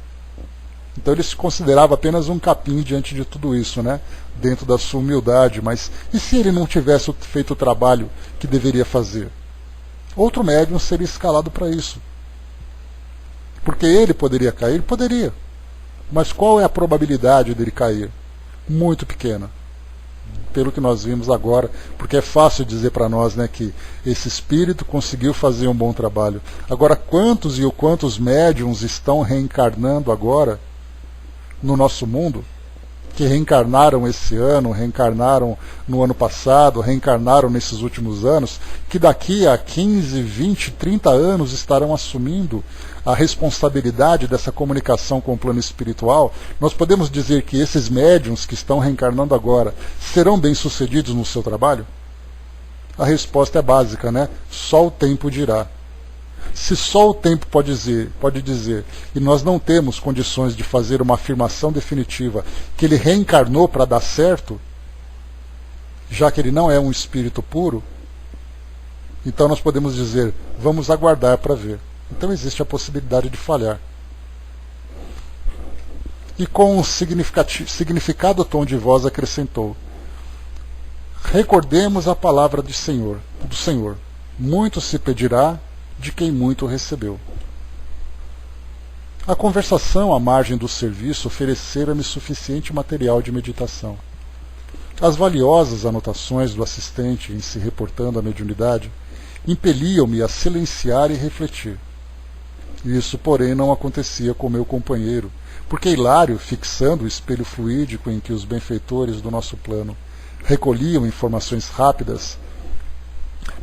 Speaker 1: Então ele se considerava apenas um capim diante de tudo isso, né? Dentro da sua humildade. Mas e se ele não tivesse feito o trabalho que deveria fazer? Outro médium seria escalado para isso. Porque ele poderia cair? Poderia. Mas qual é a probabilidade dele cair? Muito pequena. Pelo que nós vimos agora, porque é fácil dizer para nós, né, que esse espírito conseguiu fazer um bom trabalho. Agora, quantos médiums estão reencarnando agora no nosso mundo, que reencarnaram esse ano, reencarnaram no ano passado, reencarnaram nesses últimos anos, que daqui a 15, 20, 30 anos estarão assumindo a responsabilidade dessa comunicação com o plano espiritual? Nós podemos dizer que esses médiuns que estão reencarnando agora serão bem-sucedidos no seu trabalho? A resposta é básica, né? Só o tempo dirá. Se só o tempo pode dizer, e nós não temos condições de fazer uma afirmação definitiva que ele reencarnou para dar certo, já que ele não é um espírito puro, então nós podemos dizer, vamos aguardar para ver. Então existe a possibilidade de falhar. E com um significado tom de voz acrescentou, recordemos a palavra do Senhor. Muito se pedirá de quem muito recebeu. A conversação à margem do serviço oferecera-me suficiente material de meditação. As valiosas anotações do assistente em se reportando à mediunidade impeliam-me a silenciar e refletir. Isso, porém, não acontecia com meu companheiro, porque Hilário, fixando o espelho fluídico em que os benfeitores do nosso plano recolhiam informações rápidas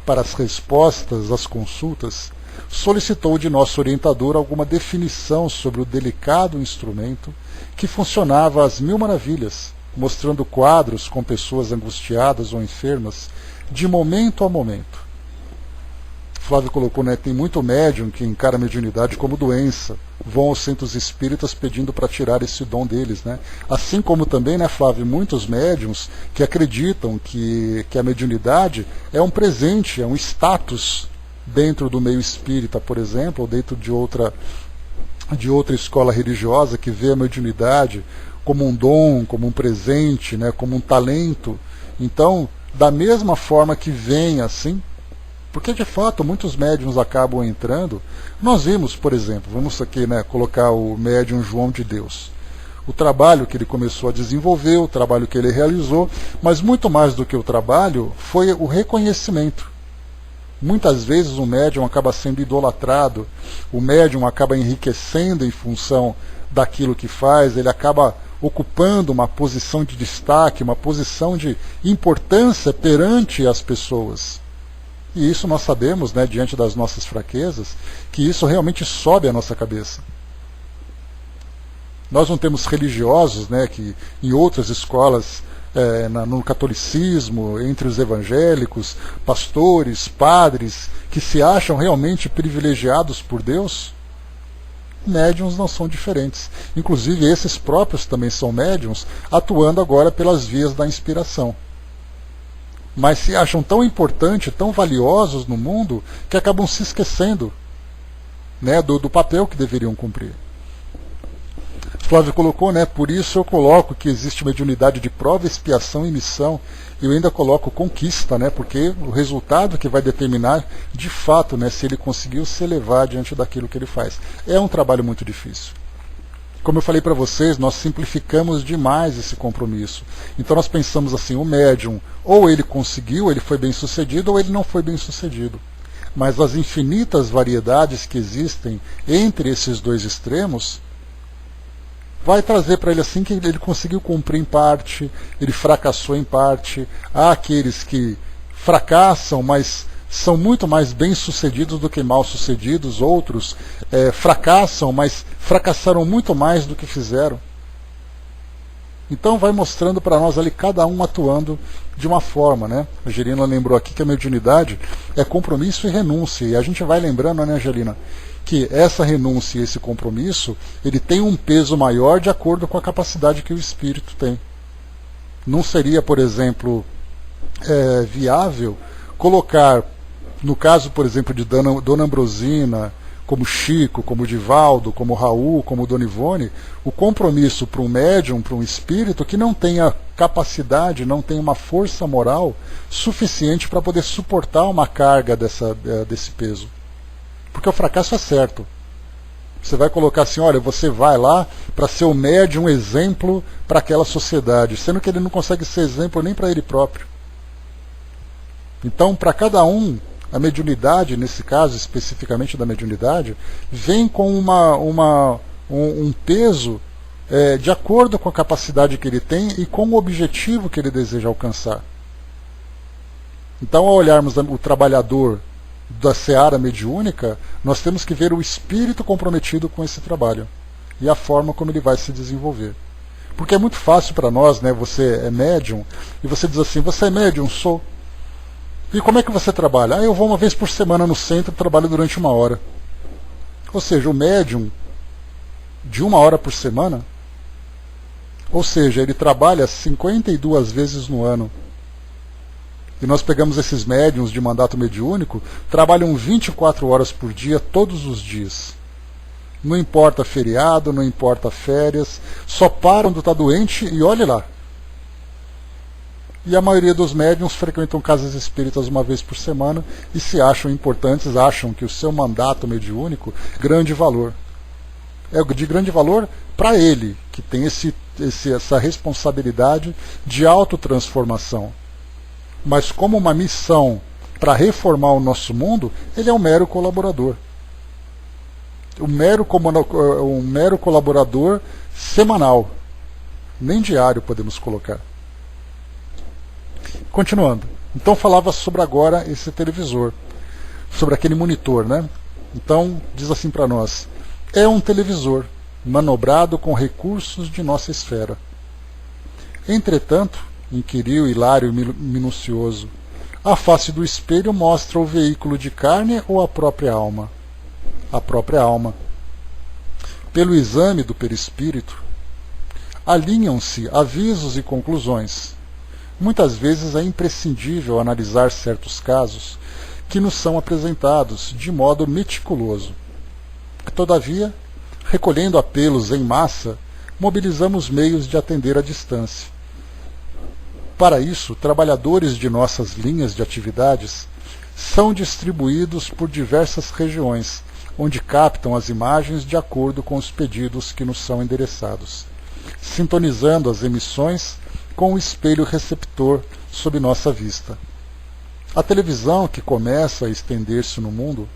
Speaker 1: para as respostas às consultas, solicitou de nosso orientador alguma definição sobre o delicado instrumento que funcionava às mil maravilhas, mostrando quadros com pessoas angustiadas ou enfermas de momento a momento. Flávio colocou, né, tem muito médium que encara a mediunidade como doença, vão aos centros espíritas pedindo para tirar esse dom deles, né? Assim como também, né, Flávio, muitos médiums que acreditam que a mediunidade é um presente, é um status dentro do meio espírita, por exemplo, ou dentro de outra escola religiosa que vê a mediunidade como um dom, como um presente, né, como um talento. Então, da mesma forma que vem assim, porque de fato muitos médiums acabam entrando. Nós vimos, por exemplo, vamos aqui, né, colocar o médium João de Deus. o trabalho que ele começou a desenvolver, o trabalho que ele realizou, mas muito mais do que o trabalho foi o reconhecimento. Muitas vezes o médium acaba sendo idolatrado, o médium acaba enriquecendo em função daquilo que faz, ele acaba ocupando uma posição de destaque, uma posição de importância perante as pessoas. E isso nós sabemos, né, diante das nossas fraquezas, que isso realmente sobe a nossa cabeça. Nós não temos religiosos, né, que em outras escolas, no catolicismo, entre os evangélicos, pastores, padres, que se acham realmente privilegiados por Deus. Médiuns não são diferentes. Inclusive esses próprios também são médiuns, atuando agora pelas vias da inspiração. Mas se acham tão importantes, tão valiosos no mundo, que acabam se esquecendo, né, do papel que deveriam cumprir. Flávio colocou, né, por isso eu coloco que existe mediunidade de prova, expiação e missão. E eu ainda coloco conquista, né, porque o resultado que vai determinar, de fato, né, se ele conseguiu se elevar diante daquilo que ele faz. É um trabalho muito difícil. Como eu falei para vocês, nós simplificamos demais esse compromisso. Então nós pensamos assim, o médium, ou ele conseguiu, ele foi bem sucedido, ou ele não foi bem sucedido. Mas as infinitas variedades que existem entre esses dois extremos, vai trazer para ele assim que ele conseguiu cumprir em parte, ele fracassou em parte. Há aqueles que fracassam, mas são muito mais bem-sucedidos do que mal-sucedidos. Outros fracassam, mas fracassaram muito mais do que fizeram. Então vai mostrando para nós ali cada um atuando de uma forma, né? A Angelina lembrou aqui que a mediunidade é compromisso e renúncia. E a gente vai lembrando, né, Angelina, que essa renúncia e esse compromisso, ele tem um peso maior de acordo com a capacidade que o espírito tem. Não seria, por exemplo, viável colocar, no caso, por exemplo, de Dona Ambrosina, como Chico, como Divaldo, como Raul, como Dona Ivone, o compromisso para um médium, para um espírito que não tenha capacidade, não tenha uma força moral suficiente para poder suportar uma carga desse peso. Porque o fracasso é certo. Você vai colocar assim, olha, você vai lá para ser o médium, exemplo para aquela sociedade, sendo que ele não consegue ser exemplo nem para ele próprio. Então, para cada um, a mediunidade, nesse caso especificamente da mediunidade, vem com um peso de acordo com a capacidade que ele tem e com o objetivo que ele deseja alcançar. Então, ao olharmos o trabalhador da seara mediúnica, nós temos que ver o espírito comprometido com esse trabalho e a forma como ele vai se desenvolver. Porque é muito fácil para nós, né? Você é médium e você diz assim, você é médium? Sou. E como é que você trabalha? Eu vou uma vez por semana no centro e trabalho durante 1 hora. Ou seja, o médium de 1 hora por semana, ou seja, ele trabalha 52 vezes no ano. E nós pegamos esses médiuns de mandato mediúnico, trabalham 24 horas por dia, todos os dias. Não importa feriado, não importa férias, só param quando está doente e olhe lá. E a maioria dos médiuns frequentam casas espíritas 1 vez por semana e se acham importantes, acham que o seu mandato mediúnico grande valor. É de grande valor para ele, que tem essa responsabilidade de autotransformação. Mas como uma missão para reformar o nosso mundo, ele é um mero colaborador. Um mero colaborador semanal. Nem diário podemos colocar. Continuando. Então falava sobre agora esse televisor. Sobre aquele monitor, né? Então diz assim para nós. É um televisor manobrado com recursos de nossa esfera. Entretanto, inquiriu Hilário minucioso, a face do espelho mostra o veículo de carne ou a própria alma? A própria alma. Pelo exame do perispírito, alinham-se avisos e conclusões. Muitas vezes é imprescindível analisar certos casos que nos são apresentados de modo meticuloso. Todavia, recolhendo apelos em massa, mobilizamos meios de atender à distância. Para isso, trabalhadores de nossas linhas de atividades são distribuídos por diversas regiões, onde captam as imagens de acordo com os pedidos que nos são endereçados. sintonizando as emissões com o espelho receptor sob nossa vista. A televisão, que começa a estender-se no mundo,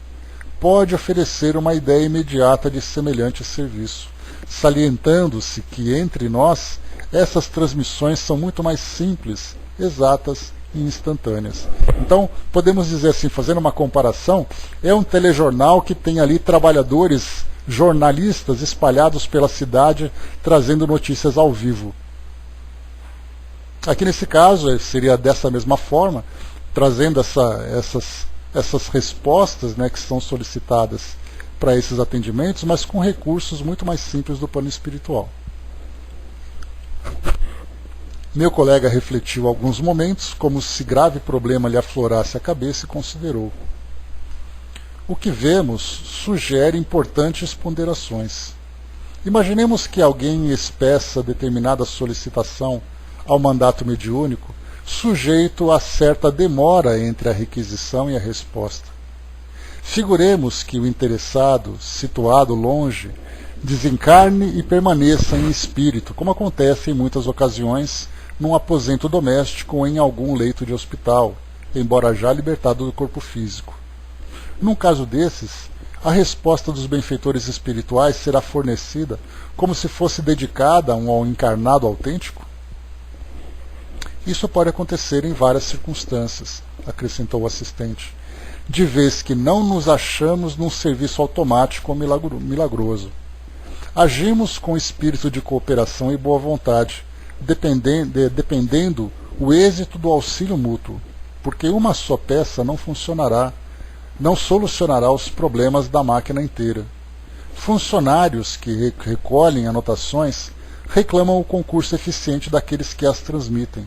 Speaker 1: pode oferecer uma ideia imediata de semelhante serviço, salientando-se que entre nós essas transmissões são muito mais simples, exatas e instantâneas. Então, podemos dizer assim, fazendo uma comparação, é um telejornal que tem ali trabalhadores, jornalistas espalhados pela cidade, trazendo notícias ao vivo. Aqui nesse caso, seria dessa mesma forma, trazendo essas respostas, né, que são solicitadas para esses atendimentos, mas com recursos muito mais simples do plano espiritual. Meu colega refletiu alguns momentos, como se grave problema lhe aflorasse a cabeça, e considerou. O que vemos sugere importantes ponderações. Imaginemos que alguém expeça determinada solicitação ao mandato mediúnico, sujeito a certa demora entre a requisição e a resposta. Figuremos que o interessado, situado longe, desencarne e permaneça em espírito, como acontece em muitas ocasiões num aposento doméstico ou em algum leito de hospital, embora já libertado do corpo físico. Num caso desses, a resposta dos benfeitores espirituais será fornecida como se fosse dedicada a um encarnado autêntico? Isso pode acontecer em várias circunstâncias, acrescentou o assistente, de vez que não nos achamos num serviço automático ou milagroso. Agimos com espírito de cooperação e boa vontade, dependendo o êxito do auxílio mútuo, porque uma só peça não funcionará, não solucionará os problemas da máquina inteira. Funcionários que recolhem anotações reclamam o concurso eficiente daqueles que as transmitem.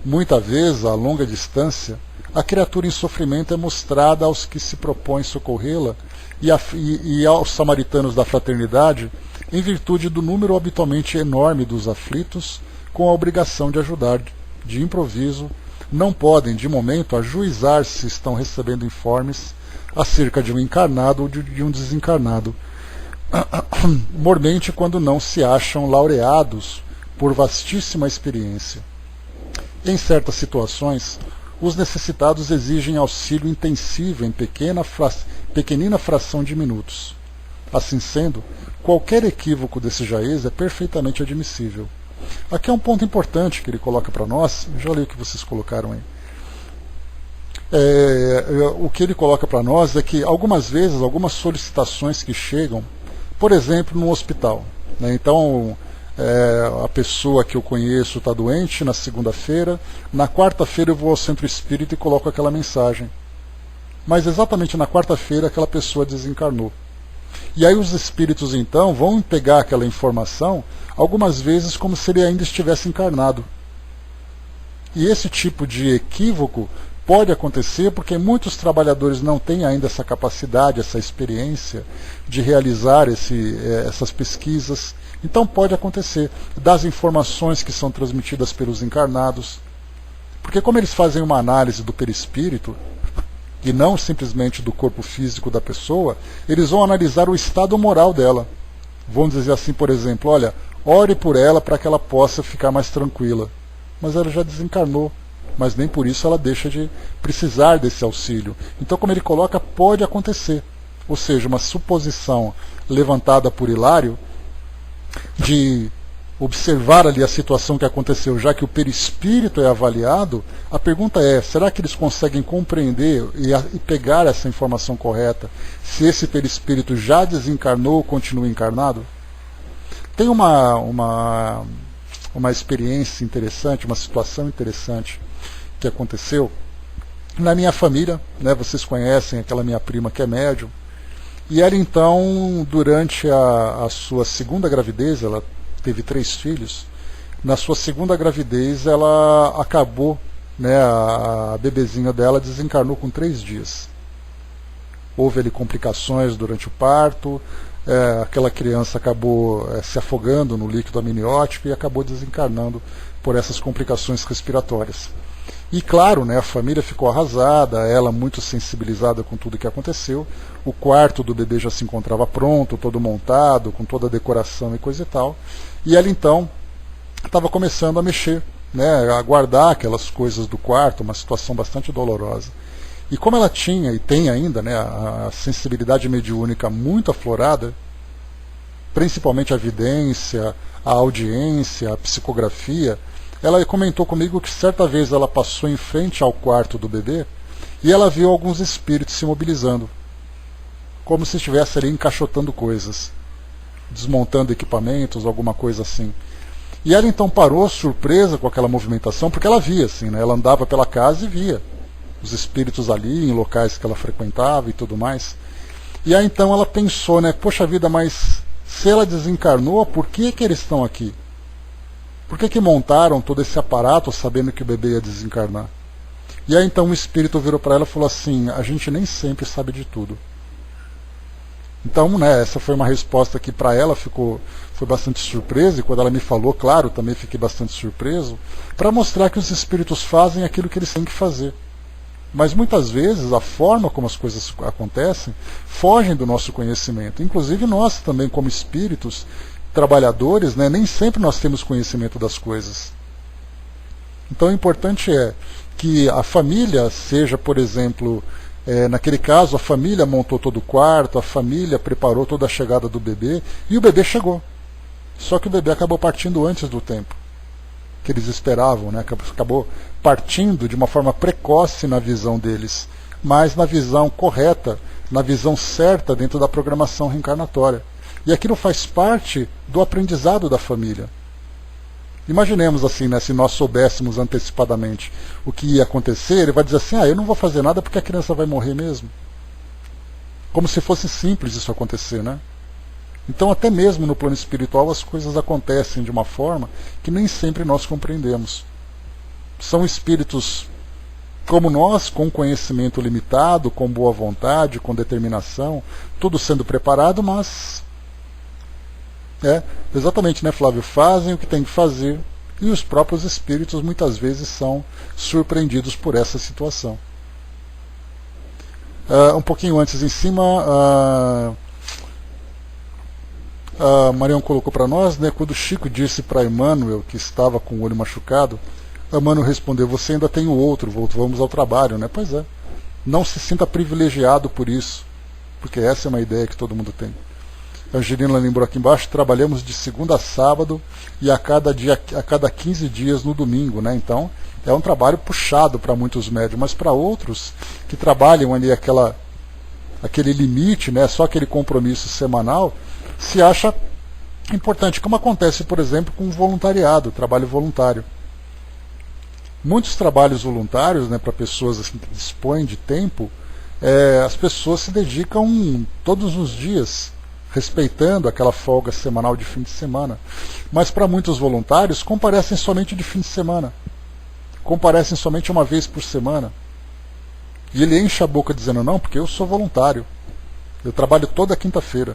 Speaker 1: Muita vez, a longa distância, a criatura em sofrimento é mostrada aos que se propõem socorrê-la e aos samaritanos da fraternidade, em virtude do número habitualmente enorme dos aflitos, com a obrigação de ajudar de improviso, não podem, de momento, ajuizar se estão recebendo informes acerca de um encarnado ou de um desencarnado, mormente quando não se acham laureados por vastíssima experiência. Em certas situações, os necessitados exigem auxílio intensivo em pequenina fração de minutos. Assim sendo, qualquer equívoco desse jaez é perfeitamente admissível. Aqui é um ponto importante que ele coloca para nós, já li o que vocês colocaram aí. O que ele coloca para nós é que algumas vezes, algumas solicitações que chegam, por exemplo, no hospital, né? Então, a pessoa que eu conheço está doente na segunda-feira, na quarta-feira eu vou ao centro espírita e coloco aquela mensagem. Mas exatamente na quarta-feira aquela pessoa desencarnou. E aí os espíritos então vão pegar aquela informação, algumas vezes como se ele ainda estivesse encarnado. E esse tipo de equívoco pode acontecer porque muitos trabalhadores não têm ainda essa capacidade, essa experiência de realizar essas pesquisas. Então pode acontecer das informações que são transmitidas pelos encarnados. Porque como eles fazem uma análise do perispírito, e não simplesmente do corpo físico da pessoa, eles vão analisar o estado moral dela. Vão dizer assim, por exemplo, olha, ore por ela para que ela possa ficar mais tranquila. Mas ela já desencarnou, mas nem por isso ela deixa de precisar desse auxílio. Então, como ele coloca, pode acontecer. Ou seja, uma suposição levantada por Hilário de observar ali a situação que aconteceu, já que o perispírito é avaliado, a pergunta é, será que eles conseguem compreender e pegar essa informação correta, se esse perispírito já desencarnou ou continua encarnado? Tem uma experiência interessante, uma situação interessante que aconteceu na minha família, né? Vocês conhecem aquela minha prima que é médium, e ela então, durante a sua segunda gravidez, ela teve 3 filhos, na sua segunda gravidez ela acabou, né, a bebezinha dela desencarnou com 3 dias. Houve ali complicações durante o parto, aquela criança acabou se afogando no líquido amniótico e acabou desencarnando por essas complicações respiratórias. E claro, né, a família ficou arrasada, ela muito sensibilizada com tudo que aconteceu. O quarto do bebê já se encontrava pronto, todo montado, com toda a decoração e coisa e tal. E ela então estava começando a mexer, né, a guardar aquelas coisas do quarto, uma situação bastante dolorosa. E como ela tinha e tem ainda, né, a sensibilidade mediúnica muito aflorada, principalmente a vidência, a audiência, a psicografia, ela comentou comigo que certa vez ela passou em frente ao quarto do bebê e ela viu alguns espíritos se mobilizando, como se estivesse ali encaixotando coisas, desmontando equipamentos, alguma coisa assim. E ela então parou, surpresa com aquela movimentação, porque ela via assim, né? Ela andava pela casa e via os espíritos ali, em locais que ela frequentava e tudo mais. E aí então ela pensou, né? Poxa vida, mas se ela desencarnou, por que eles estão aqui? Por que montaram todo esse aparato sabendo que o bebê ia desencarnar? E aí então o espírito virou para ela e falou assim: a gente nem sempre sabe de tudo. Então, né, essa foi uma resposta que para ela foi bastante surpresa, e quando ela me falou, claro, também fiquei bastante surpreso, para mostrar que os espíritos fazem aquilo que eles têm que fazer. Mas muitas vezes a forma como as coisas acontecem fogem do nosso conhecimento. Inclusive nós também, como espíritos trabalhadores, né, nem sempre nós temos conhecimento das coisas. Então o importante é que a família seja, por exemplo, naquele caso a família montou todo o quarto, a família preparou toda a chegada do bebê, e o bebê chegou. Só que o bebê acabou partindo antes do tempo que eles esperavam, né? Acabou partindo de uma forma precoce na visão deles, mas na visão correta, na visão certa dentro da programação reencarnatória. E aquilo faz parte do aprendizado da família. Imaginemos assim, né, se nós soubéssemos antecipadamente o que ia acontecer, ele vai dizer assim: eu não vou fazer nada porque a criança vai morrer mesmo. Como se fosse simples isso acontecer, né? Então até mesmo no plano espiritual as coisas acontecem de uma forma que nem sempre nós compreendemos. São espíritos como nós, com conhecimento limitado, com boa vontade, com determinação, tudo sendo preparado, mas exatamente, né, Flávio? Fazem o que tem que fazer, e os próprios espíritos muitas vezes são surpreendidos por essa situação. Um pouquinho antes em cima, a Marião colocou para nós, né, quando Chico disse para Emmanuel que estava com o olho machucado, Emmanuel respondeu: você ainda tem o outro, vamos ao trabalho, né? Pois é, não se sinta privilegiado por isso, porque essa é uma ideia que todo mundo tem. A Angelina lembrou aqui embaixo: trabalhamos de segunda a sábado e a cada 15 dias no domingo, né? Então é um trabalho puxado para muitos médiuns, mas para outros que trabalham ali aquele limite, né, só aquele compromisso semanal, se acha importante, como acontece, por exemplo, com o voluntariado, o trabalho voluntário. Muitos trabalhos voluntários, né, para pessoas assim, que dispõem de tempo, as pessoas se dedicam todos os dias, respeitando aquela folga semanal de fim de semana. Mas para muitos voluntários, comparecem somente de fim de semana, comparecem somente uma vez por semana. E ele enche a boca dizendo: não, porque eu sou voluntário, eu trabalho toda quinta-feira.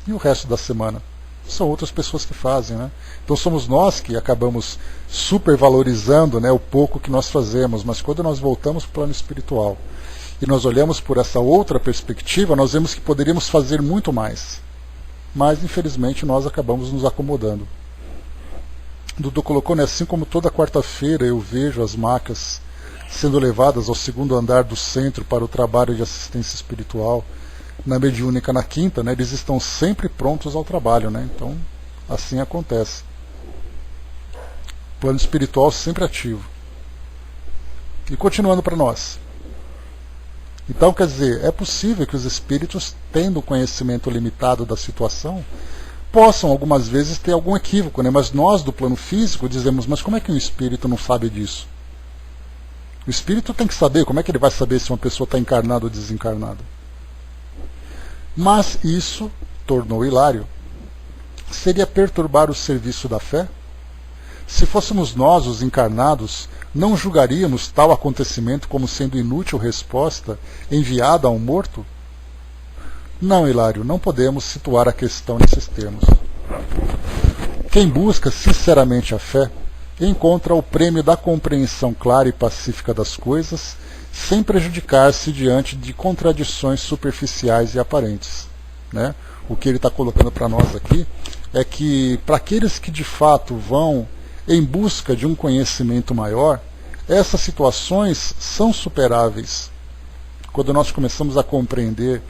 Speaker 1: E o resto da semana? São outras pessoas que fazem, né? Então somos nós que acabamos supervalorizando, né, o pouco que nós fazemos, mas quando nós voltamos para o plano espiritual e nós olhamos por essa outra perspectiva, nós vemos que poderíamos fazer muito mais. Mas infelizmente nós acabamos nos acomodando. Dudu colocou, né, assim como toda quarta-feira eu vejo as macas sendo levadas ao segundo andar do centro para o trabalho de assistência espiritual, na mediúnica na quinta, né, eles estão sempre prontos ao trabalho, né? Então assim acontece. Plano espiritual sempre ativo. E continuando para nós. Então, quer dizer, é possível que os espíritos, tendo conhecimento limitado da situação, possam algumas vezes ter algum equívoco, né? Mas nós do plano físico dizemos: mas como é que um espírito não sabe disso? O espírito tem que saber. Como é que ele vai saber se uma pessoa está encarnada ou desencarnada? Mas isso, tornou hilário, seria perturbar o serviço da fé? Se fôssemos nós, os encarnados, não julgaríamos tal acontecimento como sendo inútil resposta enviada a um morto? Não, Hilário, não podemos situar a questão nesses termos. Quem busca sinceramente a fé encontra o prêmio da compreensão clara e pacífica das coisas, sem prejudicar-se diante de contradições superficiais e aparentes. Né? O que ele está colocando para nós aqui é que, para aqueles que de fato vão em busca de um conhecimento maior, essas situações são superáveis. Quando nós começamos a compreender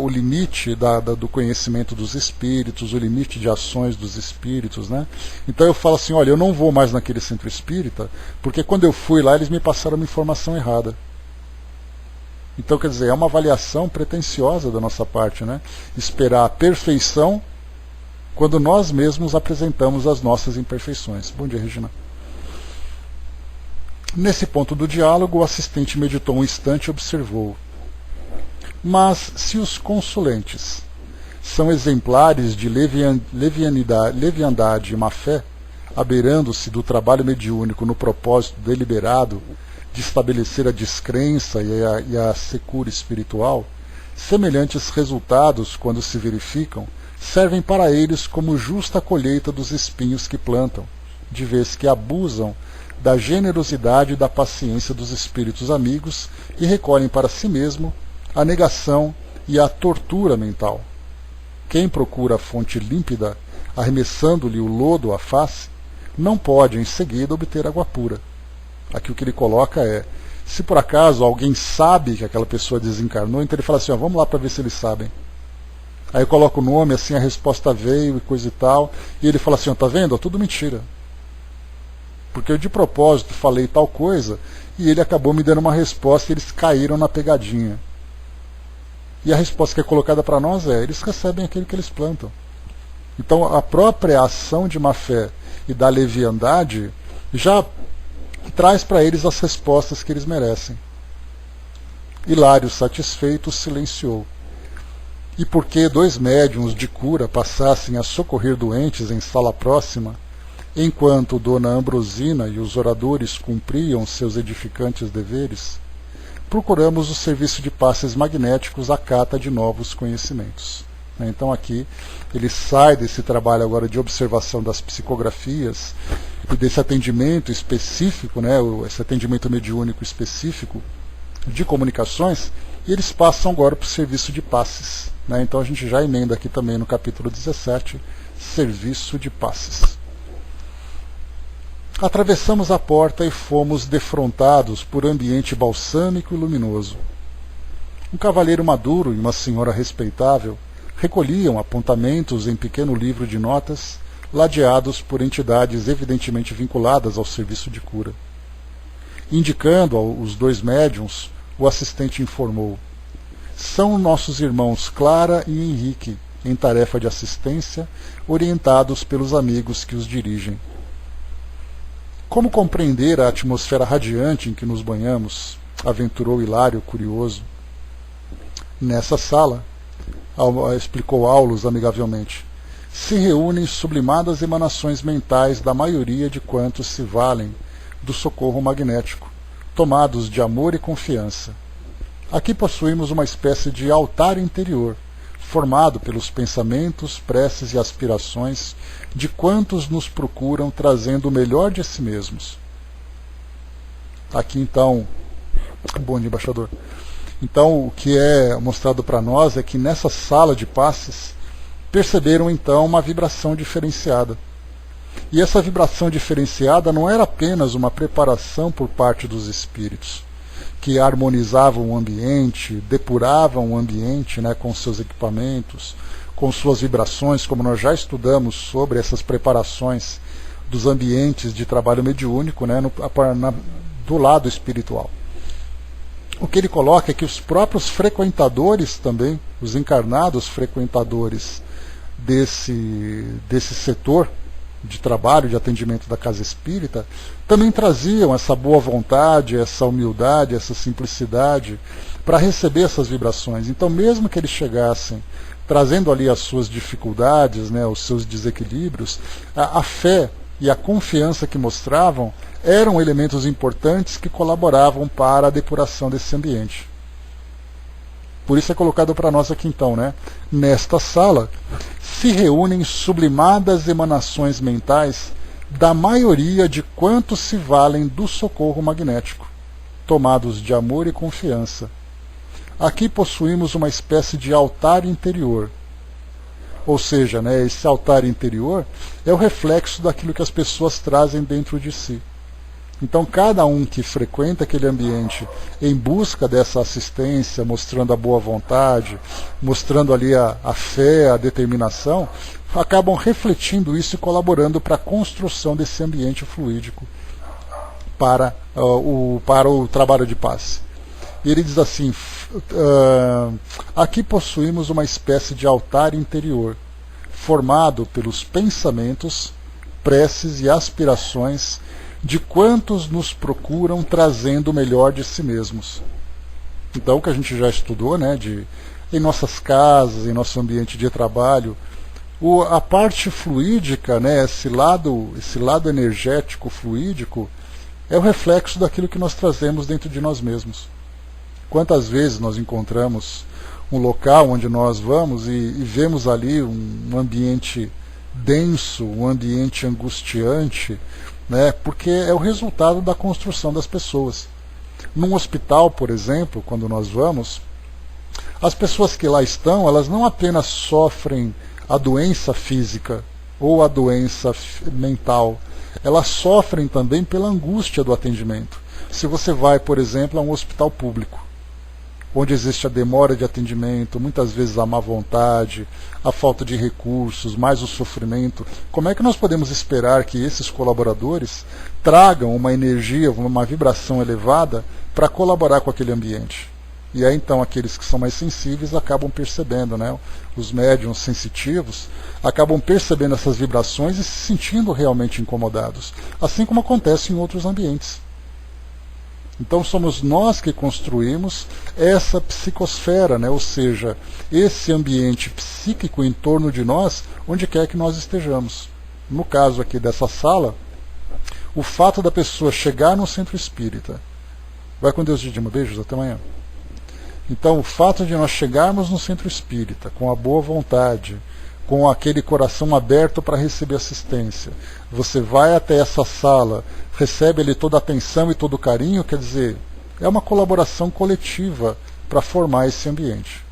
Speaker 1: o limite do conhecimento dos espíritos, o limite de ações dos espíritos, né? Então eu falo assim, olha, eu não vou mais naquele centro espírita, porque quando eu fui lá eles me passaram uma informação errada. Então, quer dizer, é uma avaliação pretensiosa da nossa parte, né? Esperar a perfeição quando nós mesmos apresentamos as nossas imperfeições. Bom dia, Regina. Nesse ponto do diálogo, o assistente meditou um instante e observou: mas se os consulentes são exemplares de leviandade e má-fé, abeirando-se do trabalho mediúnico no propósito deliberado de estabelecer a descrença e a secura espiritual, semelhantes resultados, quando se verificam, servem para eles como justa colheita dos espinhos que plantam, de vez que abusam da generosidade e da paciência dos espíritos amigos e recolhem para si mesmo a negação e a tortura mental. Quem procura a fonte límpida, arremessando-lhe o lodo à face, não pode em seguida obter água pura. Aqui o que ele coloca é, se por acaso alguém sabe que aquela pessoa desencarnou, então ele fala assim, ó, vamos lá para ver se eles sabem. Aí eu coloco o nome, assim a resposta veio e coisa e tal, e ele fala assim, ó, tá vendo? É tudo mentira. Porque eu de propósito falei tal coisa, e ele acabou me dando uma resposta e eles caíram na pegadinha. E a resposta que é colocada para nós é, eles recebem aquilo que eles plantam. Então a própria ação de má-fé e da leviandade já traz para eles as respostas que eles merecem. Hilário, satisfeito, silenciou. E porque 2 médiuns de cura passassem a socorrer doentes em sala próxima, enquanto Dona Ambrosina e os oradores cumpriam seus edificantes deveres, procuramos o serviço de passes magnéticos à cata de novos conhecimentos. Então aqui ele sai desse trabalho agora de observação das psicografias e desse atendimento específico, né, esse atendimento mediúnico específico de comunicações, e eles passam agora para o serviço de passes. Né? Então a gente já emenda aqui também no capítulo 17, serviço de passes. Atravessamos a porta e fomos defrontados por ambiente balsâmico e luminoso. Um cavalheiro maduro e uma senhora respeitável recolhiam apontamentos em pequeno livro de notas, ladeados por entidades evidentemente vinculadas ao serviço de cura. Indicando os 2 médiuns, o assistente informou: são nossos irmãos Clara e Henrique, em tarefa de assistência, orientados pelos amigos que os dirigem. Como compreender a atmosfera radiante em que nos banhamos? Aventurou Hilário, curioso. Nessa sala, explicou Aulus amigavelmente, se reúnem sublimadas emanações mentais da maioria de quantos se valem do socorro magnético, tomados de amor e confiança. Aqui possuímos uma espécie de altar interior, formado pelos pensamentos, preces e aspirações de quantos nos procuram trazendo o melhor de si mesmos. Aqui então, bom dia, embaixador. Então o que é mostrado para nós é que nessa sala de passes perceberam então uma vibração diferenciada. E essa vibração diferenciada não era apenas uma preparação por parte dos espíritos, que harmonizavam o ambiente, depuravam o ambiente, né, com seus equipamentos, com suas vibrações, como nós já estudamos sobre essas preparações dos ambientes de trabalho mediúnico, né, do lado espiritual. O que ele coloca é que os próprios frequentadores também, os encarnados frequentadores desse setor de trabalho, de atendimento da casa espírita, também traziam essa boa vontade, essa humildade, essa simplicidade para receber essas vibrações. Então, mesmo que eles chegassem trazendo ali as suas dificuldades, né, os seus desequilíbrios, a fé e a confiança que mostravam eram elementos importantes que colaboravam para a depuração desse ambiente. Por isso é colocado para nós aqui então, né? Nesta sala se reúnem sublimadas emanações mentais da maioria de quantos se valem do socorro magnético, tomados de amor e confiança. Aqui possuímos uma espécie de altar interior. Ou seja, né, esse altar interior é o reflexo daquilo que as pessoas trazem dentro de si. Então, cada um que frequenta aquele ambiente em busca dessa assistência, mostrando a boa vontade, mostrando ali a fé, a determinação, acabam refletindo isso e colaborando para a construção desse ambiente fluídico para o trabalho de paz. E ele diz assim, aqui possuímos uma espécie de altar interior, formado pelos pensamentos, preces e aspirações de quantos nos procuram trazendo o melhor de si mesmos. Então, o que a gente já estudou, né, em nossas casas, em nosso ambiente de trabalho, a parte fluídica, né, esse lado energético fluídico, é o reflexo daquilo que nós trazemos dentro de nós mesmos. Quantas vezes nós encontramos um local onde nós vamos e vemos ali um ambiente denso, um ambiente angustiante, né, porque é o resultado da construção das pessoas. Num hospital, por exemplo, quando nós vamos, as pessoas que lá estão, elas não apenas sofrem a doença física ou a doença mental, elas sofrem também pela angústia do atendimento. Se você vai, por exemplo, a um hospital público, onde existe a demora de atendimento, muitas vezes a má vontade, a falta de recursos, mais o sofrimento, como é que nós podemos esperar que esses colaboradores tragam uma energia, uma vibração elevada para colaborar com aquele ambiente? E aí então aqueles que são mais sensíveis acabam percebendo, né? Os médiuns sensitivos acabam percebendo essas vibrações e se sentindo realmente incomodados, assim como acontece em outros ambientes. Então somos nós que construímos essa psicosfera, né? Ou seja, esse ambiente psíquico em torno de nós, onde quer que nós estejamos. No caso aqui dessa sala, o fato da pessoa chegar no centro espírita, vai com Deus, Didima, beijos, até amanhã. Então o fato de nós chegarmos no centro espírita com a boa vontade, com aquele coração aberto para receber assistência, você vai até essa sala, recebe ali toda a atenção e todo o carinho, quer dizer, é uma colaboração coletiva para formar esse ambiente.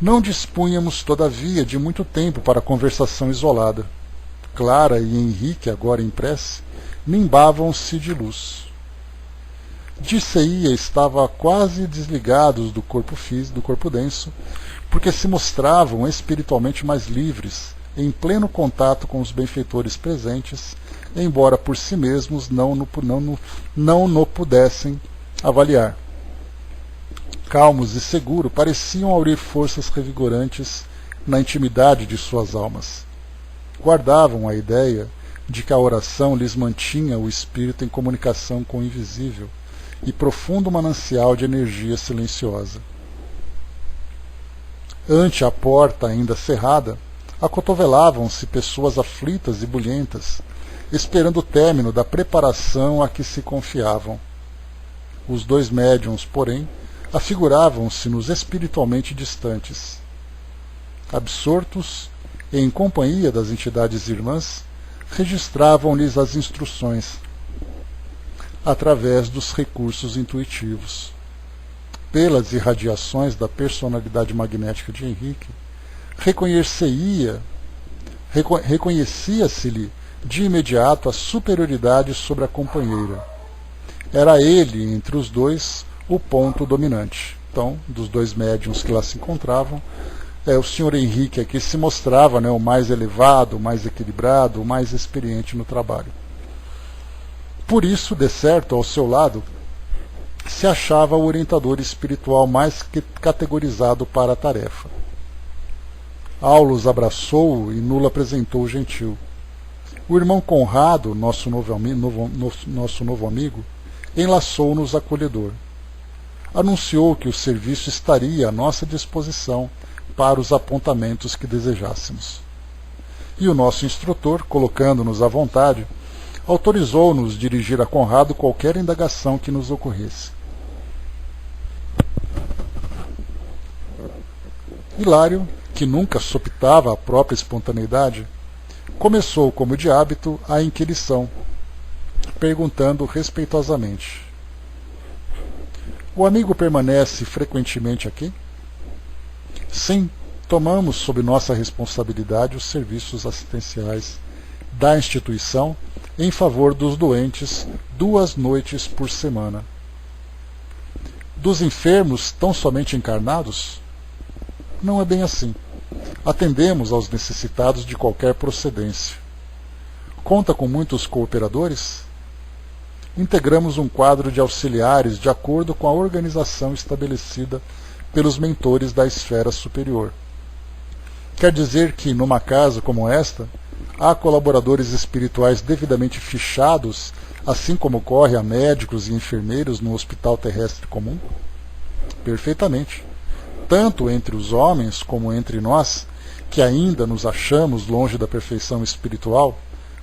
Speaker 1: Não dispunhamos, todavia, de muito tempo para conversação isolada. Clara e Henrique, agora em prece, nimbavam-se de luz. Disse-ia estava quase desligados do corpo físico, do corpo denso, porque se mostravam espiritualmente mais livres, em pleno contato com os benfeitores presentes, embora por si mesmos não no pudessem avaliar. Calmos e seguros, pareciam aurir forças revigorantes na intimidade de suas almas. Guardavam a ideia de que a oração lhes mantinha o espírito em comunicação com o invisível e profundo manancial de energia silenciosa. Ante a porta ainda cerrada, acotovelavam-se pessoas aflitas e bulhentas, esperando o término da preparação a que se confiavam. Os dois médiuns, porém, afiguravam-se-nos espiritualmente distantes. Absortos, e em companhia das entidades irmãs, registravam-lhes as instruções, através dos recursos intuitivos. Pelas irradiações da personalidade magnética de Henrique, reconhecia-se-lhe de imediato a superioridade sobre a companheira. Era ele, entre os dois, o ponto dominante. Então, dos dois médiuns que lá se encontravam, o senhor Henrique aqui se mostrava, né, o mais elevado, o mais equilibrado, o mais experiente no trabalho. Por isso, de certo, ao seu lado, se achava o orientador espiritual mais categorizado para a tarefa. Aulos abraçou-o e nulo apresentou gentil. O irmão Conrado, nosso novo amigo, enlaçou-nos acolhedor. Anunciou que o serviço estaria à nossa disposição para os apontamentos que desejássemos. E o nosso instrutor, colocando-nos à vontade, autorizou-nos dirigir a Conrado qualquer indagação que nos ocorresse. Hilário, que nunca sopitava a própria espontaneidade, começou, como de hábito, a inquirição, perguntando respeitosamente: "O amigo permanece frequentemente aqui?" "Sim, tomamos sob nossa responsabilidade os serviços assistenciais da instituição em favor dos doentes 2 noites por semana." "Dos enfermos tão somente encarnados?" "Não é bem assim. Atendemos aos necessitados de qualquer procedência." "Conta com muitos cooperadores?" "Integramos um quadro de auxiliares de acordo com a organização estabelecida pelos mentores da esfera superior." "Quer dizer que, numa casa como esta, há colaboradores espirituais devidamente fichados, assim como ocorre a médicos e enfermeiros no hospital terrestre comum?" "Perfeitamente. Tanto entre os homens como entre nós, que ainda nos achamos longe da perfeição espiritual,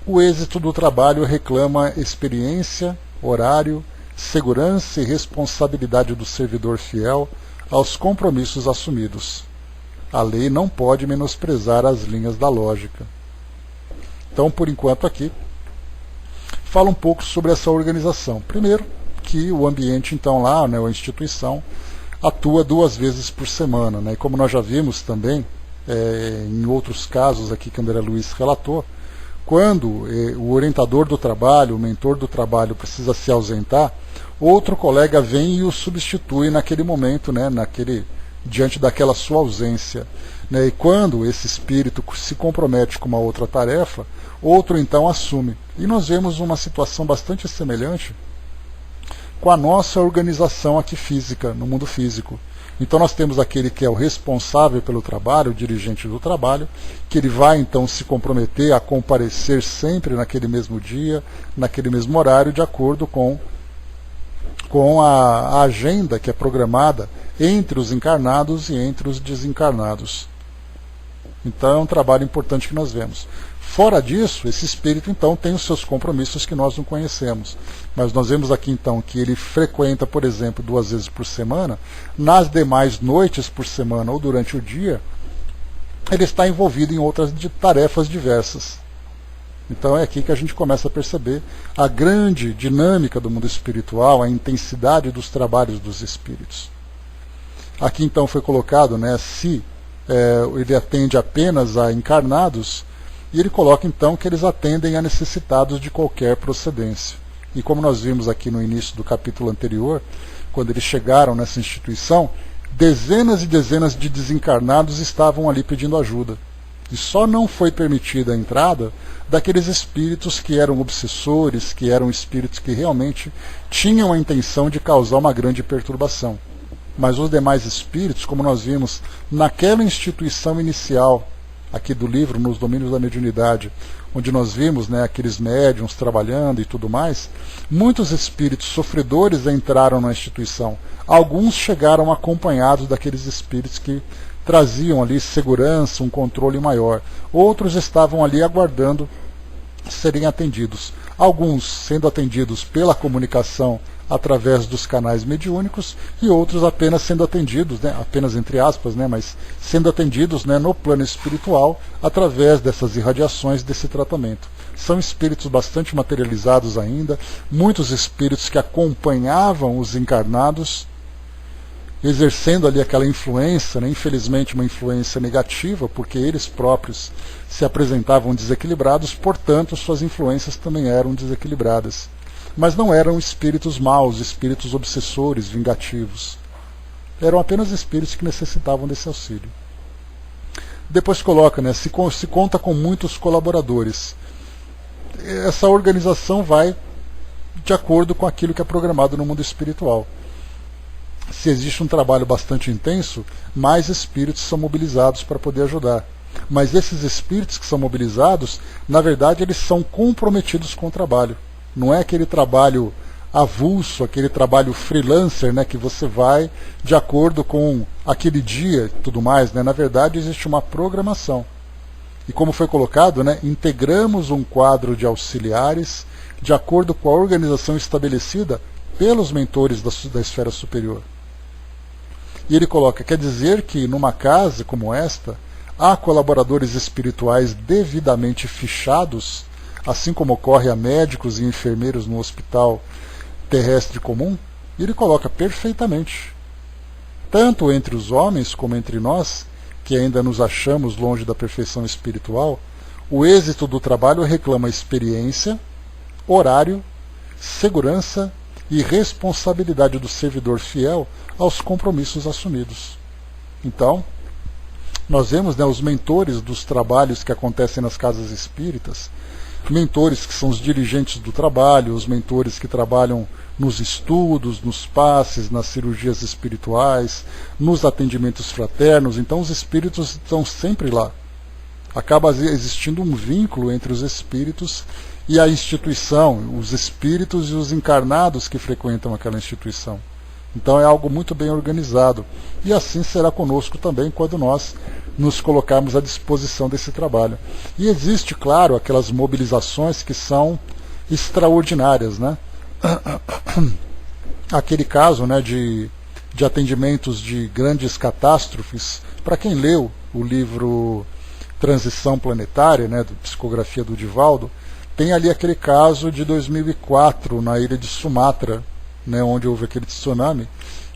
Speaker 1: o êxito do trabalho reclama experiência, horário, segurança e responsabilidade do servidor fiel aos compromissos assumidos. A lei não pode menosprezar as linhas da lógica." Então, por enquanto aqui, fala um pouco sobre essa organização. Primeiro, que o ambiente, então, lá, né, a instituição, atua 2 vezes por semana, né? E como nós já vimos também, em outros casos aqui que André Luiz relatou, quando o orientador do trabalho, o mentor do trabalho precisa se ausentar, outro colega vem e o substitui naquele momento, né, diante daquela sua ausência, né? E quando esse espírito se compromete com uma outra tarefa, outro então assume. E nós vemos uma situação bastante semelhante com a nossa organização aqui física, no mundo físico. Então nós temos aquele que é o responsável pelo trabalho, o dirigente do trabalho, que ele vai então se comprometer a comparecer sempre naquele mesmo dia, naquele mesmo horário, de acordo com a agenda que é programada entre os encarnados e entre os desencarnados. Então é um trabalho importante que nós vemos. Fora disso, esse espírito então tem os seus compromissos que nós não conhecemos. Mas nós vemos aqui então que ele frequenta, por exemplo, 2 vezes por semana. Nas demais noites por semana ou durante o dia, ele está envolvido em outras tarefas diversas. Então é aqui que a gente começa a perceber a grande dinâmica do mundo espiritual, a intensidade dos trabalhos dos espíritos. Aqui então foi colocado, né, se ele atende apenas a encarnados, e ele coloca então que eles atendem a necessitados de qualquer procedência. E como nós vimos aqui no início do capítulo anterior, quando eles chegaram nessa instituição, dezenas e dezenas de desencarnados estavam ali pedindo ajuda. E só não foi permitida a entrada daqueles espíritos que eram obsessores, que eram espíritos que realmente tinham a intenção de causar uma grande perturbação. Mas os demais espíritos, como nós vimos naquela instituição inicial, aqui do livro, nos domínios da mediunidade, onde nós vimos, né, aqueles médiuns trabalhando e tudo mais, muitos espíritos sofredores entraram na instituição. Alguns chegaram acompanhados daqueles espíritos que traziam ali segurança, um controle maior. Outros estavam ali aguardando serem atendidos. Alguns sendo atendidos pela comunicação através dos canais mediúnicos e outros apenas sendo atendidos, né, apenas entre aspas, né, mas sendo atendidos, né, no plano espiritual através dessas irradiações desse tratamento. São espíritos bastante materializados ainda, muitos espíritos que acompanhavam os encarnados, exercendo ali aquela influência, né, infelizmente uma influência negativa, porque eles próprios se apresentavam desequilibrados, portanto suas influências também eram desequilibradas. Mas não eram espíritos maus, espíritos obsessores, vingativos. Eram apenas espíritos que necessitavam desse auxílio. Depois coloca, né, se conta com muitos colaboradores. Essa organização vai de acordo com aquilo que é programado no mundo espiritual. Se existe um trabalho bastante intenso, mais espíritos são mobilizados para poder ajudar. Mas esses espíritos que são mobilizados, na verdade, eles são comprometidos com o trabalho. Não é aquele trabalho avulso, aquele trabalho freelancer, né, que você vai de acordo com aquele dia e tudo mais, né? Na verdade, existe uma programação. E como foi colocado, né, integramos um quadro de auxiliares de acordo com a organização estabelecida pelos mentores da esfera superior. E ele coloca, quer dizer que numa casa como esta, há colaboradores espirituais devidamente fichados, assim como ocorre a médicos e enfermeiros no hospital terrestre comum? E ele coloca perfeitamente. Tanto entre os homens como entre nós, que ainda nos achamos longe da perfeição espiritual, o êxito do trabalho reclama experiência, horário, segurança e responsabilidade do servidor fiel aos compromissos assumidos. Então, nós vemos, né, os mentores dos trabalhos que acontecem nas casas espíritas, mentores que são os dirigentes do trabalho, os mentores que trabalham nos estudos, nos passes, nas cirurgias espirituais, nos atendimentos fraternos. Então os espíritos estão sempre lá. Acaba existindo um vínculo entre os espíritos e a instituição, os espíritos e os encarnados que frequentam aquela instituição. Então é algo muito bem organizado. E assim será conosco também quando nós nos colocarmos à disposição desse trabalho. E existe, claro, aquelas mobilizações que são extraordinárias, né? Aquele caso, né, de atendimentos de grandes catástrofes. Para quem leu o livro Transição Planetária, né, da psicografia do Divaldo, tem ali aquele caso de 2004 na ilha de Sumatra, né, onde houve aquele tsunami,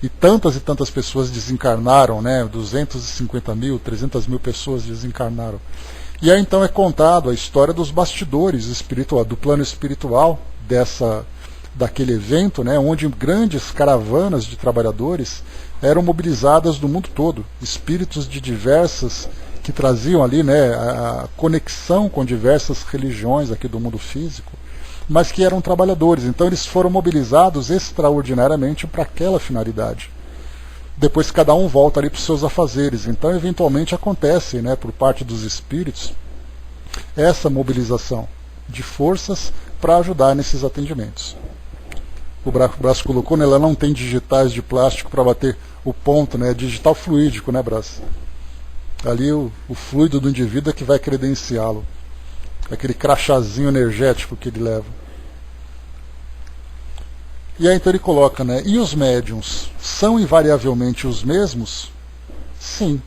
Speaker 1: e tantas pessoas desencarnaram, né, 250 mil, 300 mil pessoas desencarnaram. E aí então é contado a história dos bastidores espiritual, do plano espiritual daquele evento, né, onde grandes caravanas de trabalhadores eram mobilizadas do mundo todo, espíritos de diversas, que traziam ali, né, a conexão com diversas religiões aqui do mundo físico, mas que eram trabalhadores. Então eles foram mobilizados extraordinariamente para aquela finalidade. Depois cada um volta ali para os seus afazeres. Então eventualmente acontece, né, por parte dos espíritos, essa mobilização de forças para ajudar nesses atendimentos. O Brás colocou, né, ela não tem digitais de plástico para bater o ponto, né, digital fluídico, né, Brás? Ali o fluido do indivíduo é que vai credenciá-lo. Aquele crachazinho energético que ele leva. E aí então ele coloca, né, e os médiuns são invariavelmente os mesmos? Sim.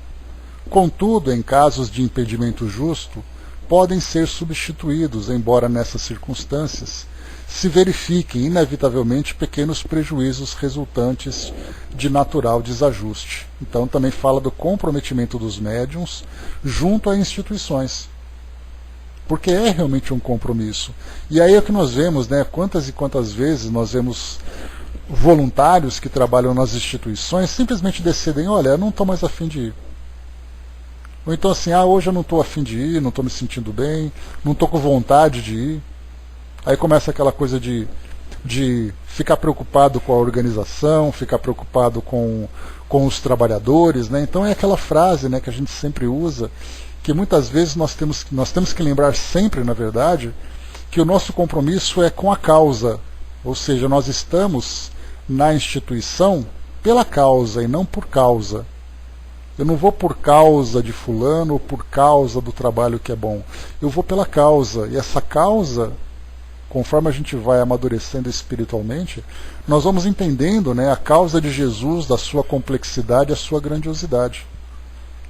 Speaker 1: Contudo, em casos de impedimento justo, podem ser substituídos, embora nessas circunstâncias se verifiquem inevitavelmente pequenos prejuízos resultantes de natural desajuste. Então também fala do comprometimento dos médiuns junto a instituições. Porque é realmente um compromisso. E aí é o que nós vemos, né, quantas e quantas vezes nós vemos voluntários que trabalham nas instituições simplesmente decidem, olha, eu não estou mais afim de ir. Ou então assim, hoje eu não estou afim de ir, não estou me sentindo bem, não estou com vontade de ir. Aí começa aquela coisa de ficar preocupado com a organização, ficar preocupado com os trabalhadores, né? Então é aquela frase, né, que a gente sempre usa, que muitas vezes nós temos que lembrar sempre, na verdade, que o nosso compromisso é com a causa. Ou seja, nós estamos na instituição pela causa e não por causa. Eu não vou por causa de fulano ou por causa do trabalho que é bom. Eu vou pela causa. E essa causa, conforme a gente vai amadurecendo espiritualmente, nós vamos entendendo, né, a causa de Jesus, da sua complexidade e a sua grandiosidade.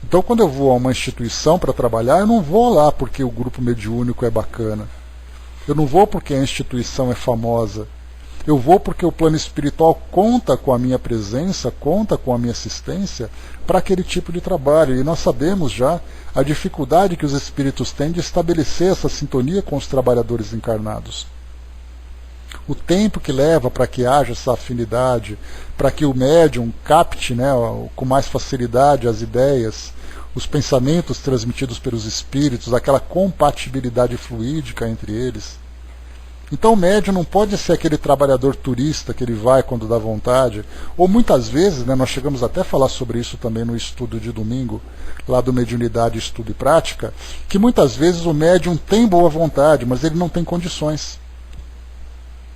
Speaker 1: Então quando eu vou a uma instituição para trabalhar, eu não vou lá porque o grupo mediúnico é bacana. Eu não vou porque a instituição é famosa. Eu vou porque o plano espiritual conta com a minha presença, conta com a minha assistência para aquele tipo de trabalho. E nós sabemos já a dificuldade que os espíritos têm de estabelecer essa sintonia com os trabalhadores encarnados. O tempo que leva para que haja essa afinidade, para que o médium capte, né, com mais facilidade as ideias, os pensamentos transmitidos pelos espíritos, aquela compatibilidade fluídica entre eles. Então o médium não pode ser aquele trabalhador turista que ele vai quando dá vontade, ou muitas vezes, né, nós chegamos até a falar sobre isso também no estudo de domingo, lá do Mediunidade, Estudo e Prática, que muitas vezes o médium tem boa vontade, mas ele não tem condições.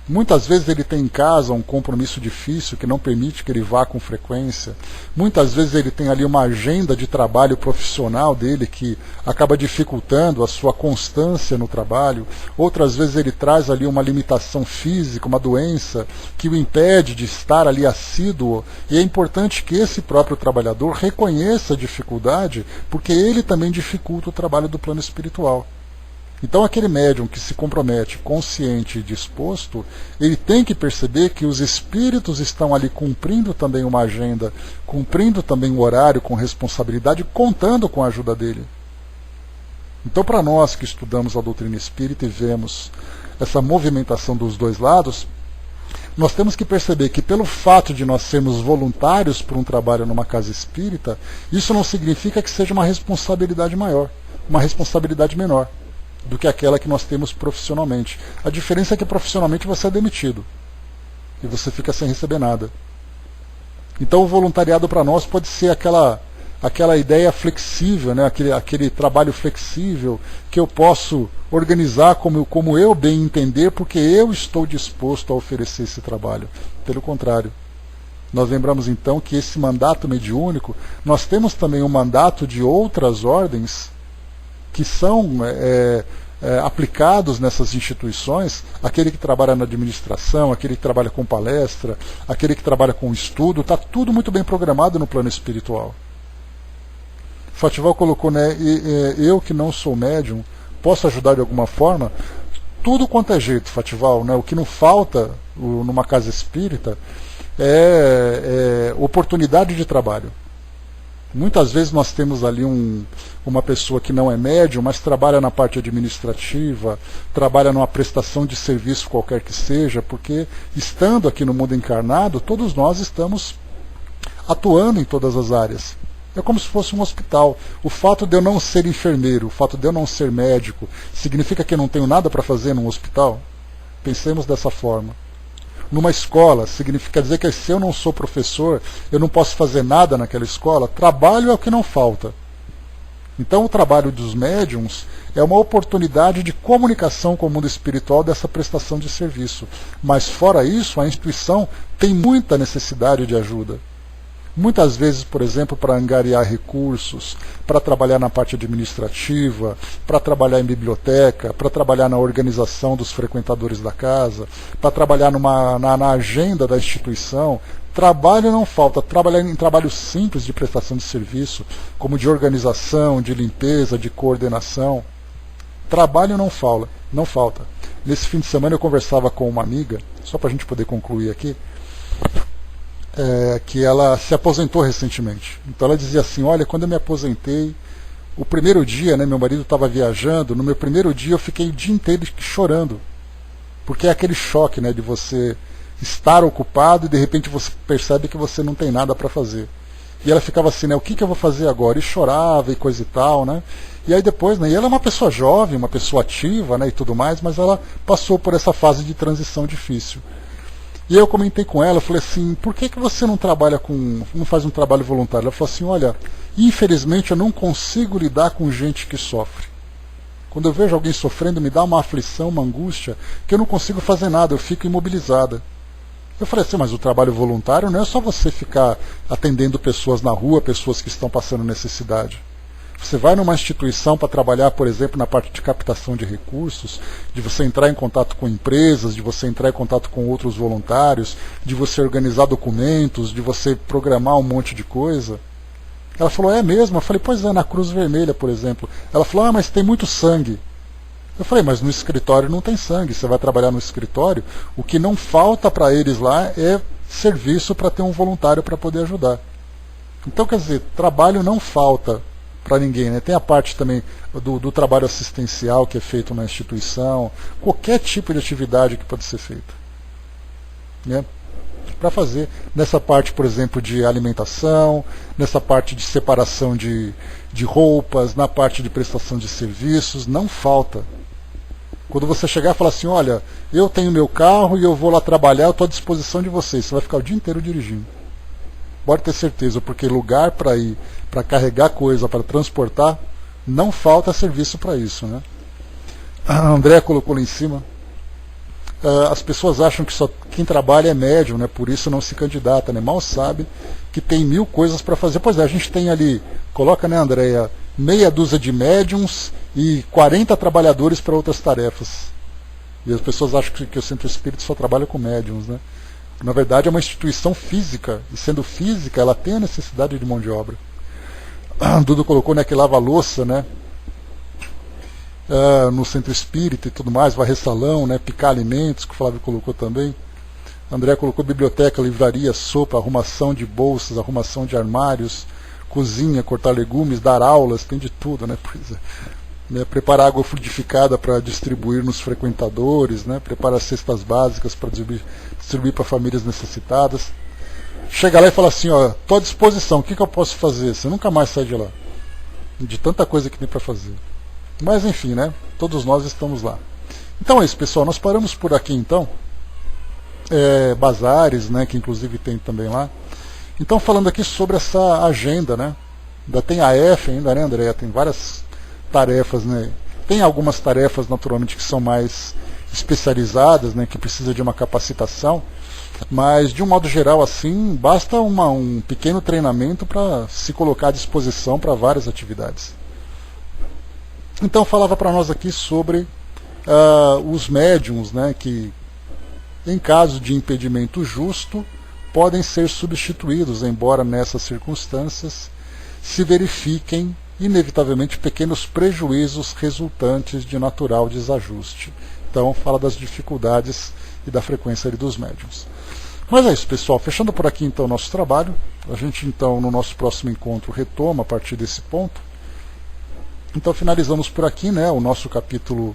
Speaker 1: Muitas vezes ele tem em casa um compromisso difícil que não permite que ele vá com frequência. Muitas vezes ele tem ali uma agenda de trabalho profissional dele que acaba dificultando a sua constância no trabalho. Outras vezes ele traz ali uma limitação física, uma doença que o impede de estar ali assíduo. E é importante que esse próprio trabalhador reconheça a dificuldade, porque ele também dificulta o trabalho do plano espiritual. Então aquele médium que se compromete, consciente e disposto, ele tem que perceber que os espíritos estão ali cumprindo também uma agenda, cumprindo também um horário com responsabilidade, contando com a ajuda dele. Então para nós que estudamos a doutrina espírita e vemos essa movimentação dos dois lados, nós temos que perceber que pelo fato de nós sermos voluntários por um trabalho numa casa espírita, isso não significa que seja uma responsabilidade maior, uma responsabilidade menor do que aquela que nós temos profissionalmente. A diferença é que profissionalmente você é demitido e você fica sem receber nada. Então o voluntariado para nós pode ser aquela ideia flexível, né? aquele trabalho flexível que eu posso organizar como eu bem entender, porque eu estou disposto a oferecer esse trabalho. Pelo contrário, nós lembramos então que esse mandato mediúnico, nós temos também um mandato de outras ordens que são aplicados nessas instituições, aquele que trabalha na administração, aquele que trabalha com palestra, aquele que trabalha com estudo, está tudo muito bem programado no plano espiritual. Fatival colocou, né, eu que não sou médium, posso ajudar de alguma forma? Tudo quanto é jeito, Fatival, né? O que não falta numa casa espírita é oportunidade de trabalho. Muitas vezes nós temos ali uma pessoa que não é médium, mas trabalha na parte administrativa, trabalha numa prestação de serviço qualquer que seja, porque estando aqui no mundo encarnado, todos nós estamos atuando em todas as áreas. É como se fosse um hospital. O fato de eu não ser enfermeiro, o fato de eu não ser médico, significa que eu não tenho nada para fazer num hospital? Pensemos dessa forma. Numa escola, significa dizer que se eu não sou professor, eu não posso fazer nada naquela escola? Trabalho é o que não falta. Então o trabalho dos médiums é uma oportunidade de comunicação com o mundo espiritual dessa prestação de serviço. Mas fora isso, a instituição tem muita necessidade de ajuda. Muitas vezes, por exemplo, para angariar recursos, para trabalhar na parte administrativa, para trabalhar em biblioteca, para trabalhar na organização dos frequentadores da casa, para trabalhar na agenda da instituição. Trabalho não falta, trabalhar em trabalhos simples de prestação de serviço, como de organização, de limpeza, de coordenação. Trabalho não falta. Nesse fim de semana eu conversava com uma amiga, só para a gente poder concluir aqui, que ela se aposentou recentemente. Então ela dizia assim, olha, quando eu me aposentei, o primeiro dia, né, meu marido estava viajando, no meu primeiro dia eu fiquei o dia inteiro chorando, porque é aquele choque, né, de você estar ocupado e de repente você percebe que você não tem nada para fazer. E ela ficava assim, né, o que eu vou fazer agora? E chorava e coisa e tal, né? E aí depois, né, e ela é uma pessoa jovem, uma pessoa ativa, né, e tudo mais, mas ela passou por essa fase de transição difícil. E aí eu comentei com ela, falei assim, por que você não faz um trabalho voluntário? Ela falou assim, olha, infelizmente eu não consigo lidar com gente que sofre. Quando eu vejo alguém sofrendo, me dá uma aflição, uma angústia, que eu não consigo fazer nada, eu fico imobilizada. Eu falei assim, mas o trabalho voluntário não é só você ficar atendendo pessoas na rua, pessoas que estão passando necessidade. Você vai numa instituição para trabalhar, por exemplo, na parte de captação de recursos, de você entrar em contato com empresas, de você entrar em contato com outros voluntários, de você organizar documentos, de você programar um monte de coisa. Ela falou, é mesmo? Eu falei, pois é, na Cruz Vermelha, por exemplo. Ela falou, mas tem muito sangue. Eu falei, mas no escritório não tem sangue. Você vai trabalhar no escritório, o que não falta para eles lá é serviço para ter um voluntário para poder ajudar. Então, quer dizer, trabalho não falta para ninguém, né? Tem a parte também do trabalho assistencial que é feito na instituição, qualquer tipo de atividade que pode ser feita, né? Para fazer nessa parte, por exemplo, de alimentação, nessa parte de separação de roupas, na parte de prestação de serviços, não falta. Quando você chegar e falar assim, olha, eu tenho meu carro e eu vou lá trabalhar, eu estou à disposição de vocês, você vai ficar o dia inteiro dirigindo. Pode ter certeza, porque lugar para ir, para carregar coisa, para transportar, não falta serviço para isso, né? A André colocou lá em cima. as pessoas acham que só quem trabalha é médium, né? Por isso não se candidata, né? Mal sabe que tem 1000 coisas para fazer. Pois é, a gente tem ali, coloca, né, Andréia, meia dúzia de médiums e 40 trabalhadores para outras tarefas. E as pessoas acham que o Centro Espírita só trabalha com médiums, né? Na verdade é uma instituição física, e sendo física ela tem a necessidade de mão de obra. Dudu colocou, né, que lava a louça, né, no Centro Espírita e tudo mais, varrer salão, né, picar alimentos, que o Flávio colocou também. André colocou biblioteca, livraria, sopa, arrumação de bolsas, arrumação de armários, cozinha, cortar legumes, dar aulas, tem de tudo, né? Pois é. Né, preparar água fluidificada para distribuir nos frequentadores, né, preparar cestas básicas para distribuir para famílias necessitadas. Chega lá e fala assim, ó, estou à disposição, o que eu posso fazer? Você nunca mais sai de lá, de tanta coisa que tem para fazer. Mas enfim, né, todos nós estamos lá. Então é isso, pessoal, nós paramos por aqui então. Bazares, né, que inclusive tem também lá. Então falando aqui sobre essa agenda, né, ainda tem a F ainda, né, André, tem várias tarefas, né? Tem algumas tarefas naturalmente que são mais especializadas, né, que precisa de uma capacitação, mas de um modo geral assim, basta um pequeno treinamento para se colocar à disposição para várias atividades. Então falava para nós aqui sobre os médiums, né, que em caso de impedimento justo podem ser substituídos, embora nessas circunstâncias se verifiquem inevitavelmente pequenos prejuízos resultantes de natural desajuste. Então fala das dificuldades e da frequência ali dos médiums. Mas é isso, pessoal, fechando por aqui então o nosso trabalho. A gente então no nosso próximo encontro retoma a partir desse ponto. Então finalizamos por aqui, né, o nosso capítulo